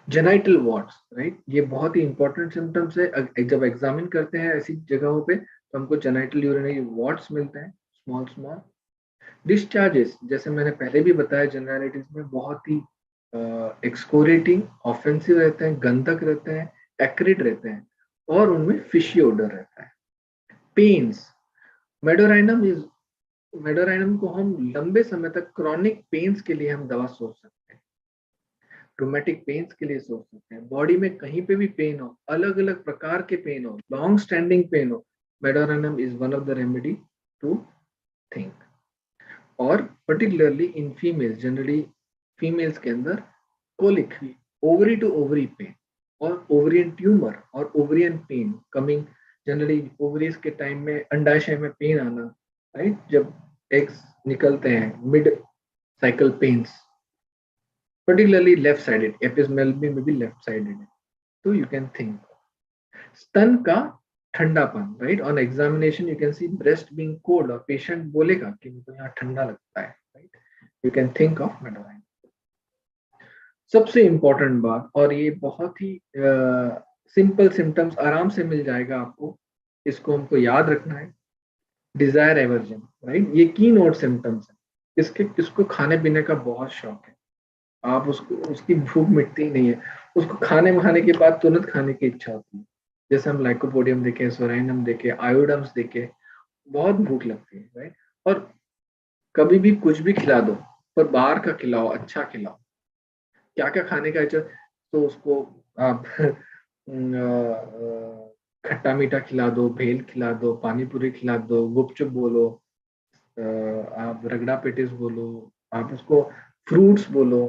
Genital wards, right, ये बहुत ही इंपॉर्टेंट सिम्टम्स है। जब एग्जामिन करते हैं ऐसी जगहों पे, तो हमको जेनाइटल यूरिनरी वॉर्ड्स मिलते हैं, स्मॉल स्मॉल। डिस्चार्जेस, जैसे मैंने पहले भी बताया, जनरलिटीज में बहुत ही एक्सकोरेटिंग, ऑफेंसिव रहते हैं, गंधक रहते हैं, एक्रिड रहते हैं, और उनमें फिशी ओडर रहता है। पेन्स, मेडोराइनम इज मेडोराइनम को हम लंबे समय तक क्रॉनिक पेन्स के लिए हम दवा सोच सकते हैं, रोमेटिक पेन्स के लिए सोच सकते हैं, बॉडी में कहीं पे भी पेन हो, अलग अलग प्रकार के पेन हो, लॉन्ग स्टैंडिंग पेन हो, medorrhinum is one of the remedy to think. और particularly in females, generally females के अंदर colic, ovary to ovary pain, और ओवरियन ट्यूमर और ovarian pain coming, generally ovaries के टाइम में अंडाशय में पेन आना, राइट, जब एग्स निकलते हैं, mid cycle pains, particularly left sided, epismel में भी लेफ्ट साइडेड है, तो यू कैन थिंक। स्तन का ठंडापन, right, on examination you can see breast being cold, और पेशेंट बोलेगा कि मुझे यहाँ ठंडा लगता है, right, you can think of medorrhinum. सबसे इंपॉर्टेंट बात, और ये बहुत ही सिंपल सिम्टम्स आराम से मिल जाएगा आपको, इसको हमको याद रखना है, डिजायर एवर्जन, राइट, ये की नोट सिम्टम्स है। इसको खाने पीने का बहुत शौक है, आप उसको, उसकी भूख मिटती ही नहीं है, उसको खाने के बाद तुरंत खाने की इच्छा होती है। जैसे हम लाइकोपोडियम देखें, सोराइनम देखें, आयोडम्स देखें, बहुत भूख लगती है, राइट। और कभी भी कुछ भी खिला दो, पर बाहर का खिलाओ, अच्छा खिलाओ। क्या क्या खाने का इच्छा, तो उसको आप खट्टा मीठा खिला दो, भेल खिला दो, पानी पूरी खिला दो, गुपचुप बोलो, आप रगड़ा पेटिस बोलो, आप उसको फ्रूट्स बोलो,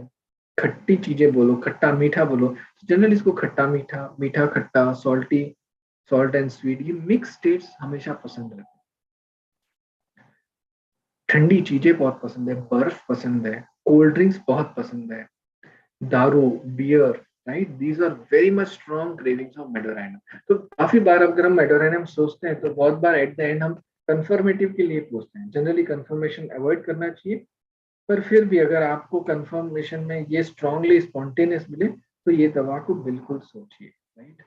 खट्टी चीजें बोलो, खट्टा मीठा बोलो। जनरली इसको खट्टा मीठा, मीठा खट्टा, सॉल्टी, सॉल्ट एंड स्वीट, ये मिक्स टेस्ट हमेशा पसंद रहते हैं। ठंडी चीजें बहुत पसंद है, बर्फ पसंद है, कोल्ड ड्रिंक्स बहुत पसंद है, दारू, beer, right, these are very much strong cravings of medorrhinum. तो काफी बार अगर हम मेडोराइनम सोचते हैं, तो बहुत बार एट द एंड हम कंफर्मेटिव के लिए पूछते हैं। जनरली कंफर्मेशन अवॉइड करना चाहिए, पर फिर भी अगर आपको कंफर्मेशन में ये स्ट्रांगली स्पॉन्टेनियस मिले, तो ये दवा को बिल्कुल सोचिए, right.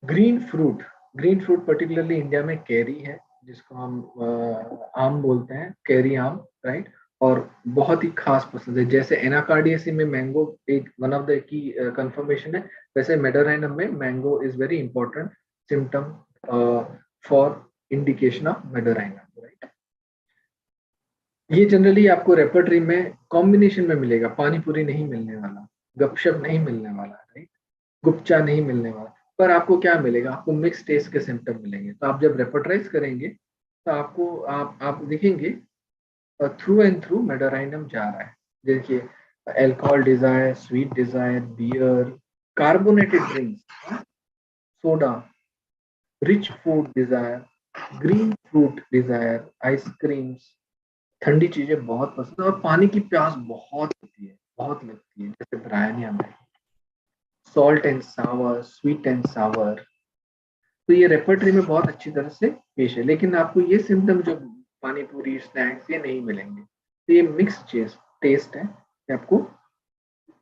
Green fruit, green fruit particularly India में कैरी है, जिसको हम आम बोलते हैं, कैरी आम, राइट। और बहुत ही खास पसंद है, जैसे एनाकार्डियसी में मैंगो एक one of the key confirmation है, वैसे मेडोराइनम में mango is very important symptom for indication of Medorrhinum, right. ये जनरली आपको रेपर्टरी में कॉम्बिनेशन में मिलेगा, पानी पूरी नहीं मिलने वाला, गपशप नहीं मिलने वाला, राइट, गुपचा नहीं मिलने वाला, पर आपको क्या मिलेगा, आपको मिक्स टेस्ट के सिम्टम मिलेंगे। तो आप जब रेपर्टराइज करेंगे, तो आपको आप देखेंगे थ्रू एंड थ्रू मेडोराइनम जा रहा है। देखिए, alcohol desire, sweet desire, beer, carbonated drinks, soda, rich food desire, green fruit desire, ice creams, ठंडी चीजें बहुत पसंद है, और पानी की प्यास बहुत होती है, बहुत लगती है, जैसे ब्रायनिया में, salt and Sawar, sweet and सावर। तो ये रेपर्टरी में बहुत अच्छी तरह से पेश है, लेकिन आपको ये सिम्टम जो पानी पूरी, स्नैक्स, ये नहीं मिलेंगे। तो ये मिक्स टेस्ट है, ये आपको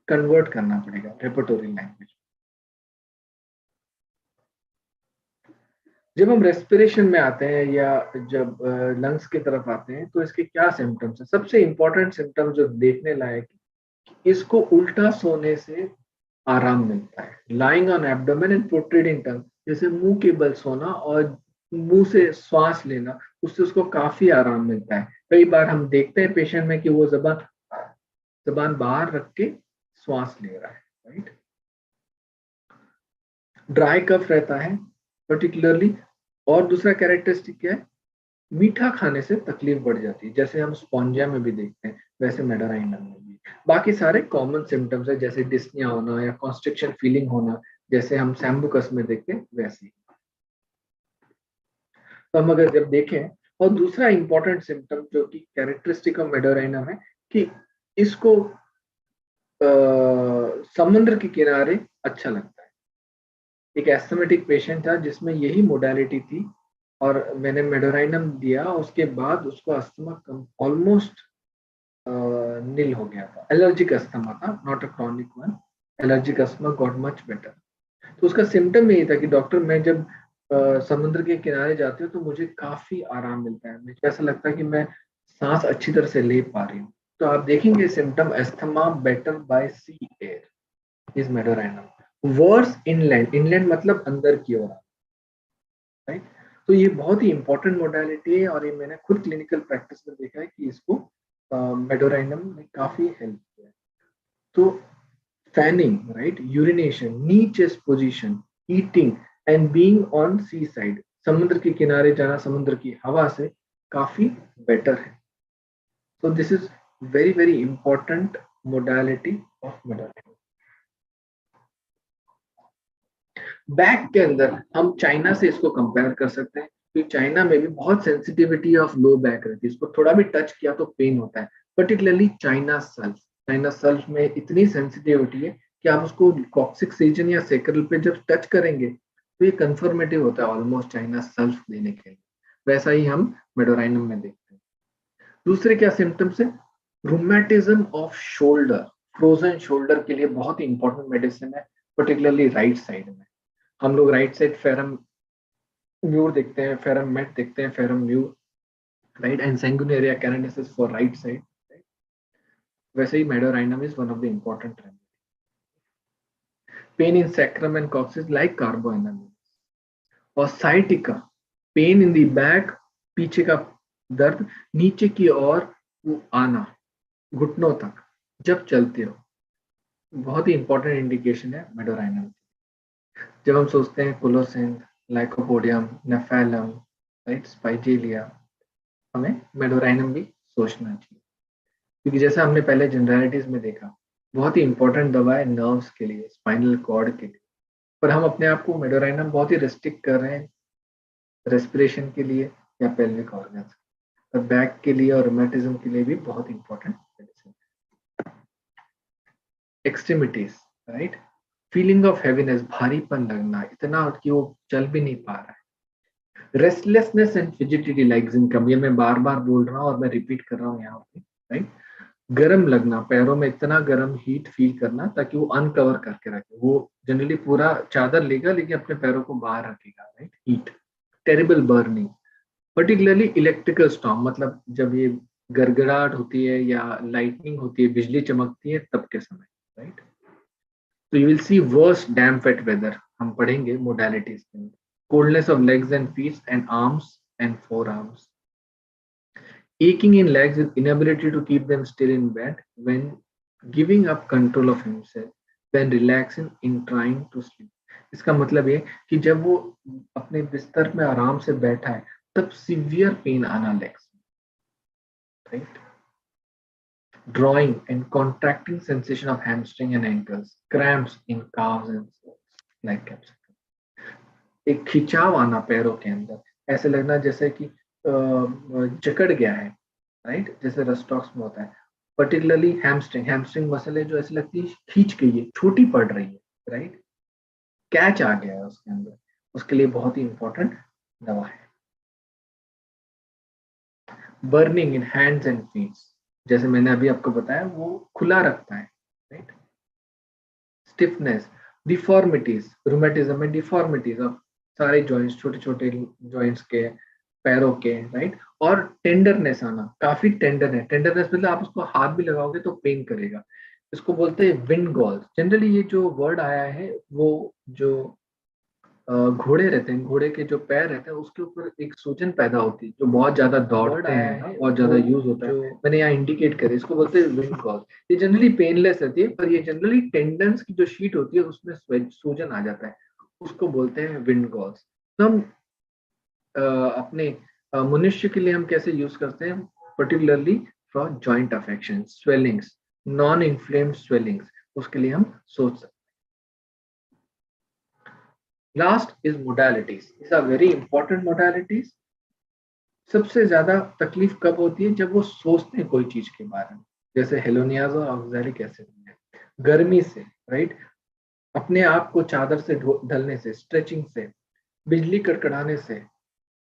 कन्वर्ट करना पड़ेगा रेपर्टोरी लैंग्वेज। जब हम रेस्पिरेशन में आते हैं, या जब लंग्स की तरफ आते हैं, तो इसके क्या सिम्टम्स है? सबसे इंपॉर्टेंट सिम्टम जो देखने लायक, इसको उल्टा सोने से आराम मिलता है। Lying on abdomen and protruding tongue, जैसे मुंह के बल सोना और मुंह से श्वास लेना, उससे उसको काफी आराम मिलता है। कई बार हम देखते हैं पेशेंट में कि वो जबान जबान बाहर रख के श्वास ले रहा है, राइट। ड्राई कफ रहता है पर्टिकुलरली। और दूसरा कैरेक्टरिस्टिक क्या है, मीठा खाने से तकलीफ बढ़ जाती है, जैसे हम स्पॉन्जिया में भी देखते हैं वैसे मेडोराइनम में भी। बाकी सारे कॉमन सिम्टम्स है, जैसे डिस्निया होना या कॉन्स्ट्रिक्शन फीलिंग होना, जैसे हम सैम्बुकस में देखते हैं वैसे ही। तो हम अगर जब देखें, और दूसरा इंपॉर्टेंट सिम्टम जो कि कैरेक्टरिस्टिक ऑफ मेडोराइनम है कि इसको समुद्र के किनारे अच्छा लगता है। एक एस्थमेटिक पेशेंट था जिसमें यही मोडालिटी थी, और मैंने मेडोराइनम दिया, उसके बाद उसको अस्थमा कम ऑलमोस्ट नील हो गया था। एलर्जिक अस्थमा था, not a chronic one. Allergic asthma got much better. तो उसका सिम्टम यही था कि डॉक्टर, मैं जब समुद्र के किनारे जाती हूँ तो मुझे काफी आराम मिलता है, मुझे ऐसा लगता है कि मैं सांस अच्छी तरह से ले पा रही हूँ। तो आप देखेंगे symptom, asthma better by sea air is medorrhinum. Worse inland, inland मतलब अंदर की ओर, राइट। तो ये बहुत ही इंपॉर्टेंट मोडालिटी है, और ये मैंने खुद क्लिनिकल प्रैक्टिस में देखा है कि इसको मेडोराइनम ने काफी हेल्प किया है। तो fanning, right, urination, knee chest position, eating and being on sea side, समुद्र के किनारे जाना समुद्र की हवा से काफी बेटर है। So this is very very important modality of Medorrhinum. Back के अंदर हम चाइना से इसको कंपेयर कर सकते हैं, क्योंकि चाइना में भी बहुत सेंसिटिविटी ऑफ लो बैक रहती है, इसको थोड़ा भी टच किया तो पेन होता है। Particularly China sulph, China sulph में इतनी सेंसिटिविटी है कि आप उसको कॉक्सिक रीजन या सेक्रल पे जब टच करेंगे तो ये कंफर्मेटिव होता है ऑलमोस्ट चाइना सल्फ देने के लिए। वैसा ही हम मेडोराइनम में देखते हैं। दूसरे क्या सिम्टम्स है, rheumatism off shoulder, frozen shoulder के लिए बहुत ही इंपॉर्टेंट मेडिसिन है, पर्टिकुलरली राइट साइड में। हम लोग राइट साइड फेरम म्यूर देखते हैं, फेरम मेट देखते हैं, ferrum mur, right, and sanguineria canadensis for right side. वैसे ही medorrhinum is one of the important remedy. Pain in sacrum and coccyx like carbo animalis. और sciatica, pain in the back, पीछे का दर्द नीचे की ओर वो आना घुटनों तक जब चलते हो, बहुत ही इंपॉर्टेंट इंडिकेशन है मेडोराइनम। जब हम सोचते हैं कुलोसिन, लाइकोपोडियम, नेफेलम, राइट, स्पाइजेलिया, हमें मेडोराइनम भी सोचना चाहिए, क्योंकि जैसा हमने पहले जनरलिटीज में देखा, बहुत ही इंपॉर्टेंट दवा है नर्व्स के लिए, स्पाइनल कॉर्ड के लिए। पर हम अपने आप को मेडोराइनम बहुत ही रिस्ट्रिक्ट कर रहे हैं रेस्पिरेशन के लिए या पेल्विक ऑर्गन्स, और बैक के लिए और रोमेटिज्म के लिए भी बहुत important medicine. Extremities, right, feeling of heaviness, भारीपन लगना इतना कि वो चल भी नहीं पा रहा है। रेस्टलेसनेस एंड फिजिटिटी लाइक जिंकम, ये मैं बार बार बोल रहा हूँ और मैं रिपीट कर रहा हूँ यहाँ पे, राइट। गर्म लगना, पैरों में इतना गर्म हीट फील करना ताकि वो अनकवर करके रखे, वो जनरली पूरा चादर लेगा लेकिन अपने पैरों को बाहर रखेगा, right. Heat, terrible burning, particularly electrical storm, मतलब जब ये गड़गड़ाहट होती है या लाइटनिंग होती है, बिजली चमकती है तब के समय, राइट। तो you will see worse damp wet weather, हम पढ़ेंगे मोडालिटीज में। Coldness of legs and feet and arms and forearms, aching in legs with inability to keep them still in bed when giving up control of himself when relaxing in trying to sleep। इसका मतलब ये कि जब वो अपने बिस्तर में आराम से बैठा है तब सीवियर पेन आना legs, right. Drawing and contracting sensation of hamstring and ankles, cramps in calves and like capsicum, एक खिंचाव आना पैरों के अंदर, ऐसे लगना जैसे कि जकड़ गया है, राइट, जैसे रस्टॉक्स में होता है। पर्टिकुलरली हैमस्ट्रिंग, हैमस्ट्रिंग मसल है जो ऐसे लगती है खींच गई है, छोटी पड़ रही है, राइट, कैच आ गया है उसके अंदर, उसके लिए बहुत ही इंपॉर्टेंट दवा है। Burning in hands and feet, जैसे मैंने अभी आपको बताया वो खुला रखता है, राइट। स्टिफनेस, डिफॉर्मिटीज, रूमेटिज्म में डिफॉर्मिटीज ऑफ सारे जॉइंट्स, छोटे छोटे जॉइंट्स के, पैरों के, राइट। और टेंडरनेस आना, काफी टेंडर है, टेंडरनेस मतलब आप उसको हाथ भी लगाओगे तो पेन करेगा। इसको बोलते हैं विंड गॉल्स। जनरली ये जो वर्ड आया है वो जो घोड़े रहते हैं, घोड़े के जो पैर रहते हैं उसके ऊपर एक सूजन पैदा होती है, जो बहुत ज्यादा दौड़ते हैं, बहुत ज्यादा यूज होता है। मैंने यहाँ इंडिकेट करे, इसको बोलते हैं विंड गॉल्स। ये जनरली पेनलेस रहती है, पर ये जनरली टेंडन्स की जो शीट होती है उसमें सूजन आ जाता है, उसको बोलते हैं विंड गॉल्स। तो हम अपने मनुष्य के लिए हम कैसे यूज करते हैं, particularly for joint affection, swellings, non inflamed swellings, उसके लिए हम सोच सकते हैं। Last is modalities, these are very important modalities. सबसे ज्यादा तकलीफ कब होती है, जब वो सोचते हैं कोई चीज के बारे में, जैसे हेलोनियाज और ऑक्सैलिक एसिड में, गर्मी से, राइट, अपने आप को चादर से ढलने से, स्ट्रेचिंग से, बिजली कड़कड़ाने से,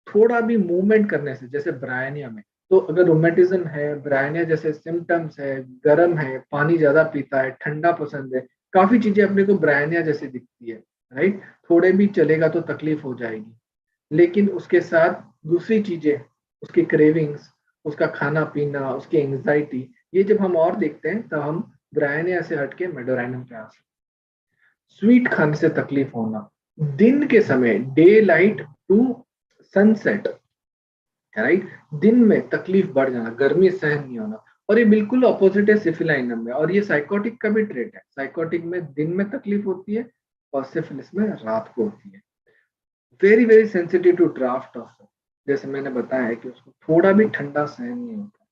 थोड़ा भी मूवमेंट करने से, जैसे ब्रायनिया में। तो अगर रोमेटिज्म है, ब्रायनिया जैसे सिम्टम्स है, गर्म है, पानी ज्यादा पीता है, ठंडा पसंद है, काफी चीजें अपने को ब्रायनिया जैसे दिखती है, राइट, थोड़े भी चलेगा तो तकलीफ हो जाएगी। लेकिन उसके साथ दूसरी चीजें, उसकी क्रेविंग्स, उसका खाना पीना, उसकी एंजाइटी, ये जब हम और देखते हैं तब हम ब्रायनिया से हटके मेडोराइनम पे आ सकते हैं। स्वीट खाने से तकलीफ होना, दिन के समय, daylight to sunset, right, दिन में तकलीफ बढ़ जाना, गर्मी सहन नहीं होना। और ये बिल्कुल ऑपोजिट है सिफिलाइनम में, और ये साइकोटिक का भी ट्रेट है। साइकोटिक में दिन में तकलीफ होती है और सिफिलिस में रात को होती है। Very very sensitive to draught of, जैसे मैंने बताया है कि उसको थोड़ा भी ठंडा सहन नहीं होता,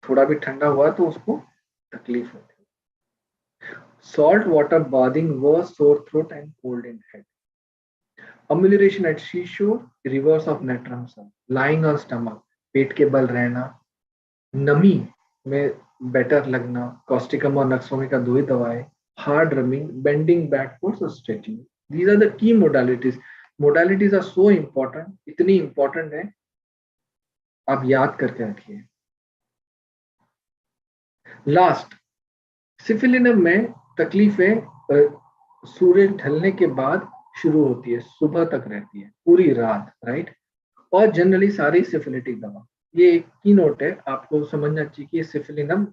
थोड़ा भी ठंडा हुआ तो उसको तकलीफ होती है। Salt water bathing worse sore throat and cold in head. Amelioration at seashore, reverse of natrum, lying on stomach, पेट के बल रहना, नमी में बेटर लगना, कॉस्टिकम और नक्सोमिका दो ही दवाएं, हार्ड रमिंग, बेंडिंग बैकवर्ड्स और stretching. These are the key modalities. Modalities are so important, इतनी इंपॉर्टेंट है, आप याद करके रखिए। लास्ट, सिफिलिनम में तकलीफें सूरज ढलने के बाद शुरू होती है, सुबह तक रहती है, पूरी रात, राइट। और जनरली सारी सिफिलिटिक दवा, ये एक की नोट है, आपको समझना चाहिए कि सिफिलिनम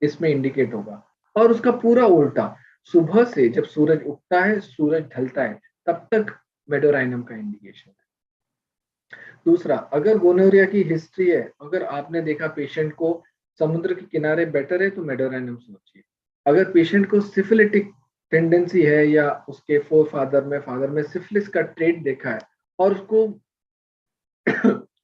इसमें इंडिकेट होगा। और उसका पूरा उल्टा, सुबह से जब सूरज उगता है, सूरज ढलता है, तब तक मेडोराइनम का इंडिकेशन है। दूसरा, अगर गोनोरिया की हिस्ट्री है, अगर आपने देखा पेशेंट को समुद्र के किनारे बेटर है, तो मेडोराइनम सोचिए। अगर पेशेंट को सिफिलिटिक टेंडेंसी है, या उसके फोर फादर में सिफिलिस का ट्रेट देखा है, और उसको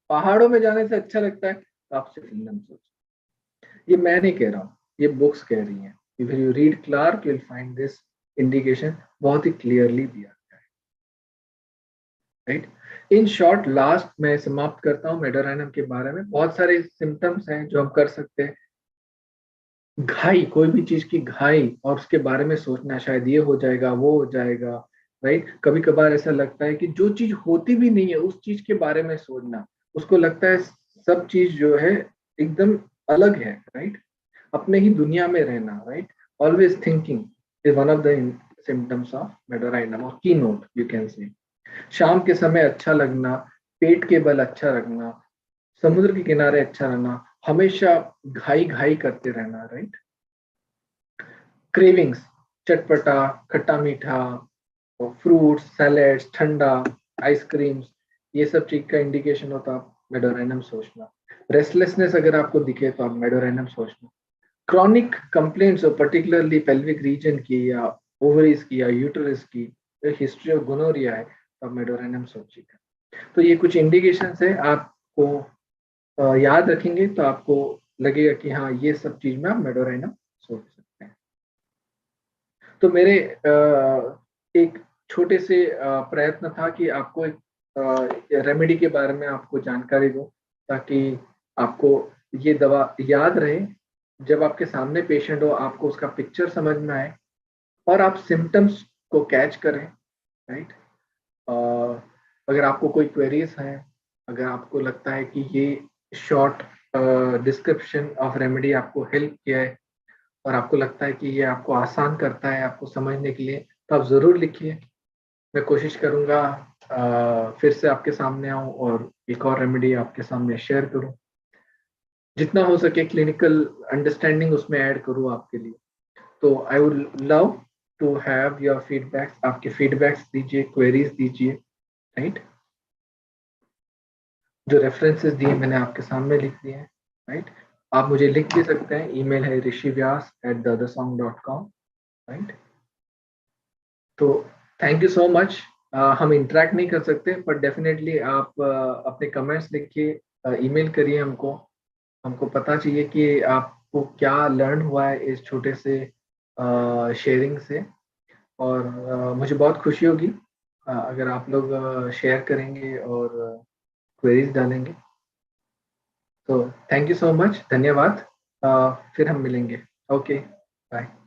पहाड़ों में जाने से अच्छा लगता है, तो आप सिफिलिनम सोचिए। ये मैं नहीं कह रहा हूँ, ये बुक्स कह रही हैं। If you read Clarke you will find this indication बहुत ही क्लियरली दिया गया है, राइट। इन शॉर्ट, लास्ट मैं समाप्त करता हूँ मेडोराइनम के बारे में। बहुत सारे सिम्टम्स हैं जो हम कर सकते हैं। घाई, कोई भी चीज की घाई, और उसके बारे में सोचना, शायद ये हो जाएगा, वो हो जाएगा, राइट। कभी कभार ऐसा लगता है कि जो चीज होती भी नहीं है उस चीज के बारे में सोचना, उसको लगता है सब चीज जो है एकदम अलग है, राइट। अपने ही दुनिया में रहना, right. Always thinking is one of the symptoms of Medorrhinum, और की नोट यू कैन से। शाम के समय अच्छा लगना, पेट के बल अच्छा रखना, समुद्र के किनारे अच्छा रहना, हमेशा घाई घाई करते रहना, राइट। क्रेविंग्स, चटपटा, खट्टा मीठा, फ्रूट्स, सैलेड्स, ठंडा, आइसक्रीम्स, ये सब चीज का इंडिकेशन होता है, आप मेडोराइनम सोचना। रेस्टलेसनेस अगर आपको दिखे तो आप मेडोराइनम सोचना। क्रॉनिक कंप्लेंट्स हो, पर्टिकुलरली पेल्विक रीजन की, या ओवरीज की, या यूटरस की, हिस्ट्री ऑफ गोनोरिया है, तो आप मेडोराइनम सोचिएगा। तो ये कुछ इंडिकेशन है, आपको याद रखेंगे तो आपको लगेगा कि हाँ, ये सब चीज में आप मेडोराइनम सोच सकते हैं। तो मेरे एक छोटे से प्रयत्न था कि आपको एक रेमेडी के बारे में आपको जानकारी दूं, ताकि आपको ये दवा याद रहे, जब आपके सामने पेशेंट हो आपको उसका पिक्चर समझ में आए, और आप सिम्टम्स को कैच करें, राइट। अगर आपको कोई क्वेरीज है, अगर आपको लगता है कि ये शॉर्ट डिस्क्रिप्शन ऑफ रेमेडी आपको हेल्प किया है, और आपको लगता है कि ये आपको आसान करता है आपको समझने के लिए, तो आप ज़रूर लिखिए। मैं कोशिश करूँगा फिर से आपके सामने आऊँ और एक और रेमेडी आपके सामने शेयर करूँ, जितना हो सके क्लिनिकल अंडरस्टैंडिंग उसमें ऐड करूँ आपके लिए। तो I would love to have your feedbacks, आपके फीडबैक्स दीजिए, क्वेरीज दीजिए, राइट। जो रेफरेंसेस दिए मैंने आपके सामने लिख दिए हैं, राइट। आप मुझे लिख भी सकते हैं, ईमेल है rishivyas@theothersong.com, राइट। तो थैंक यू सो मच। हम इंटरेक्ट नहीं कर सकते पर डेफिनेटली आप अपने कमेंट्स लिखिए, ईमेल करिए हमको। हमको पता चाहिए कि आपको क्या लर्न हुआ है इस छोटे से शेयरिंग से। और मुझे बहुत खुशी होगी अगर आप लोग शेयर करेंगे और क्वेरीज डालेंगे। तो थैंक यू सो मच, धन्यवाद। फिर हम मिलेंगे। Okay, bye.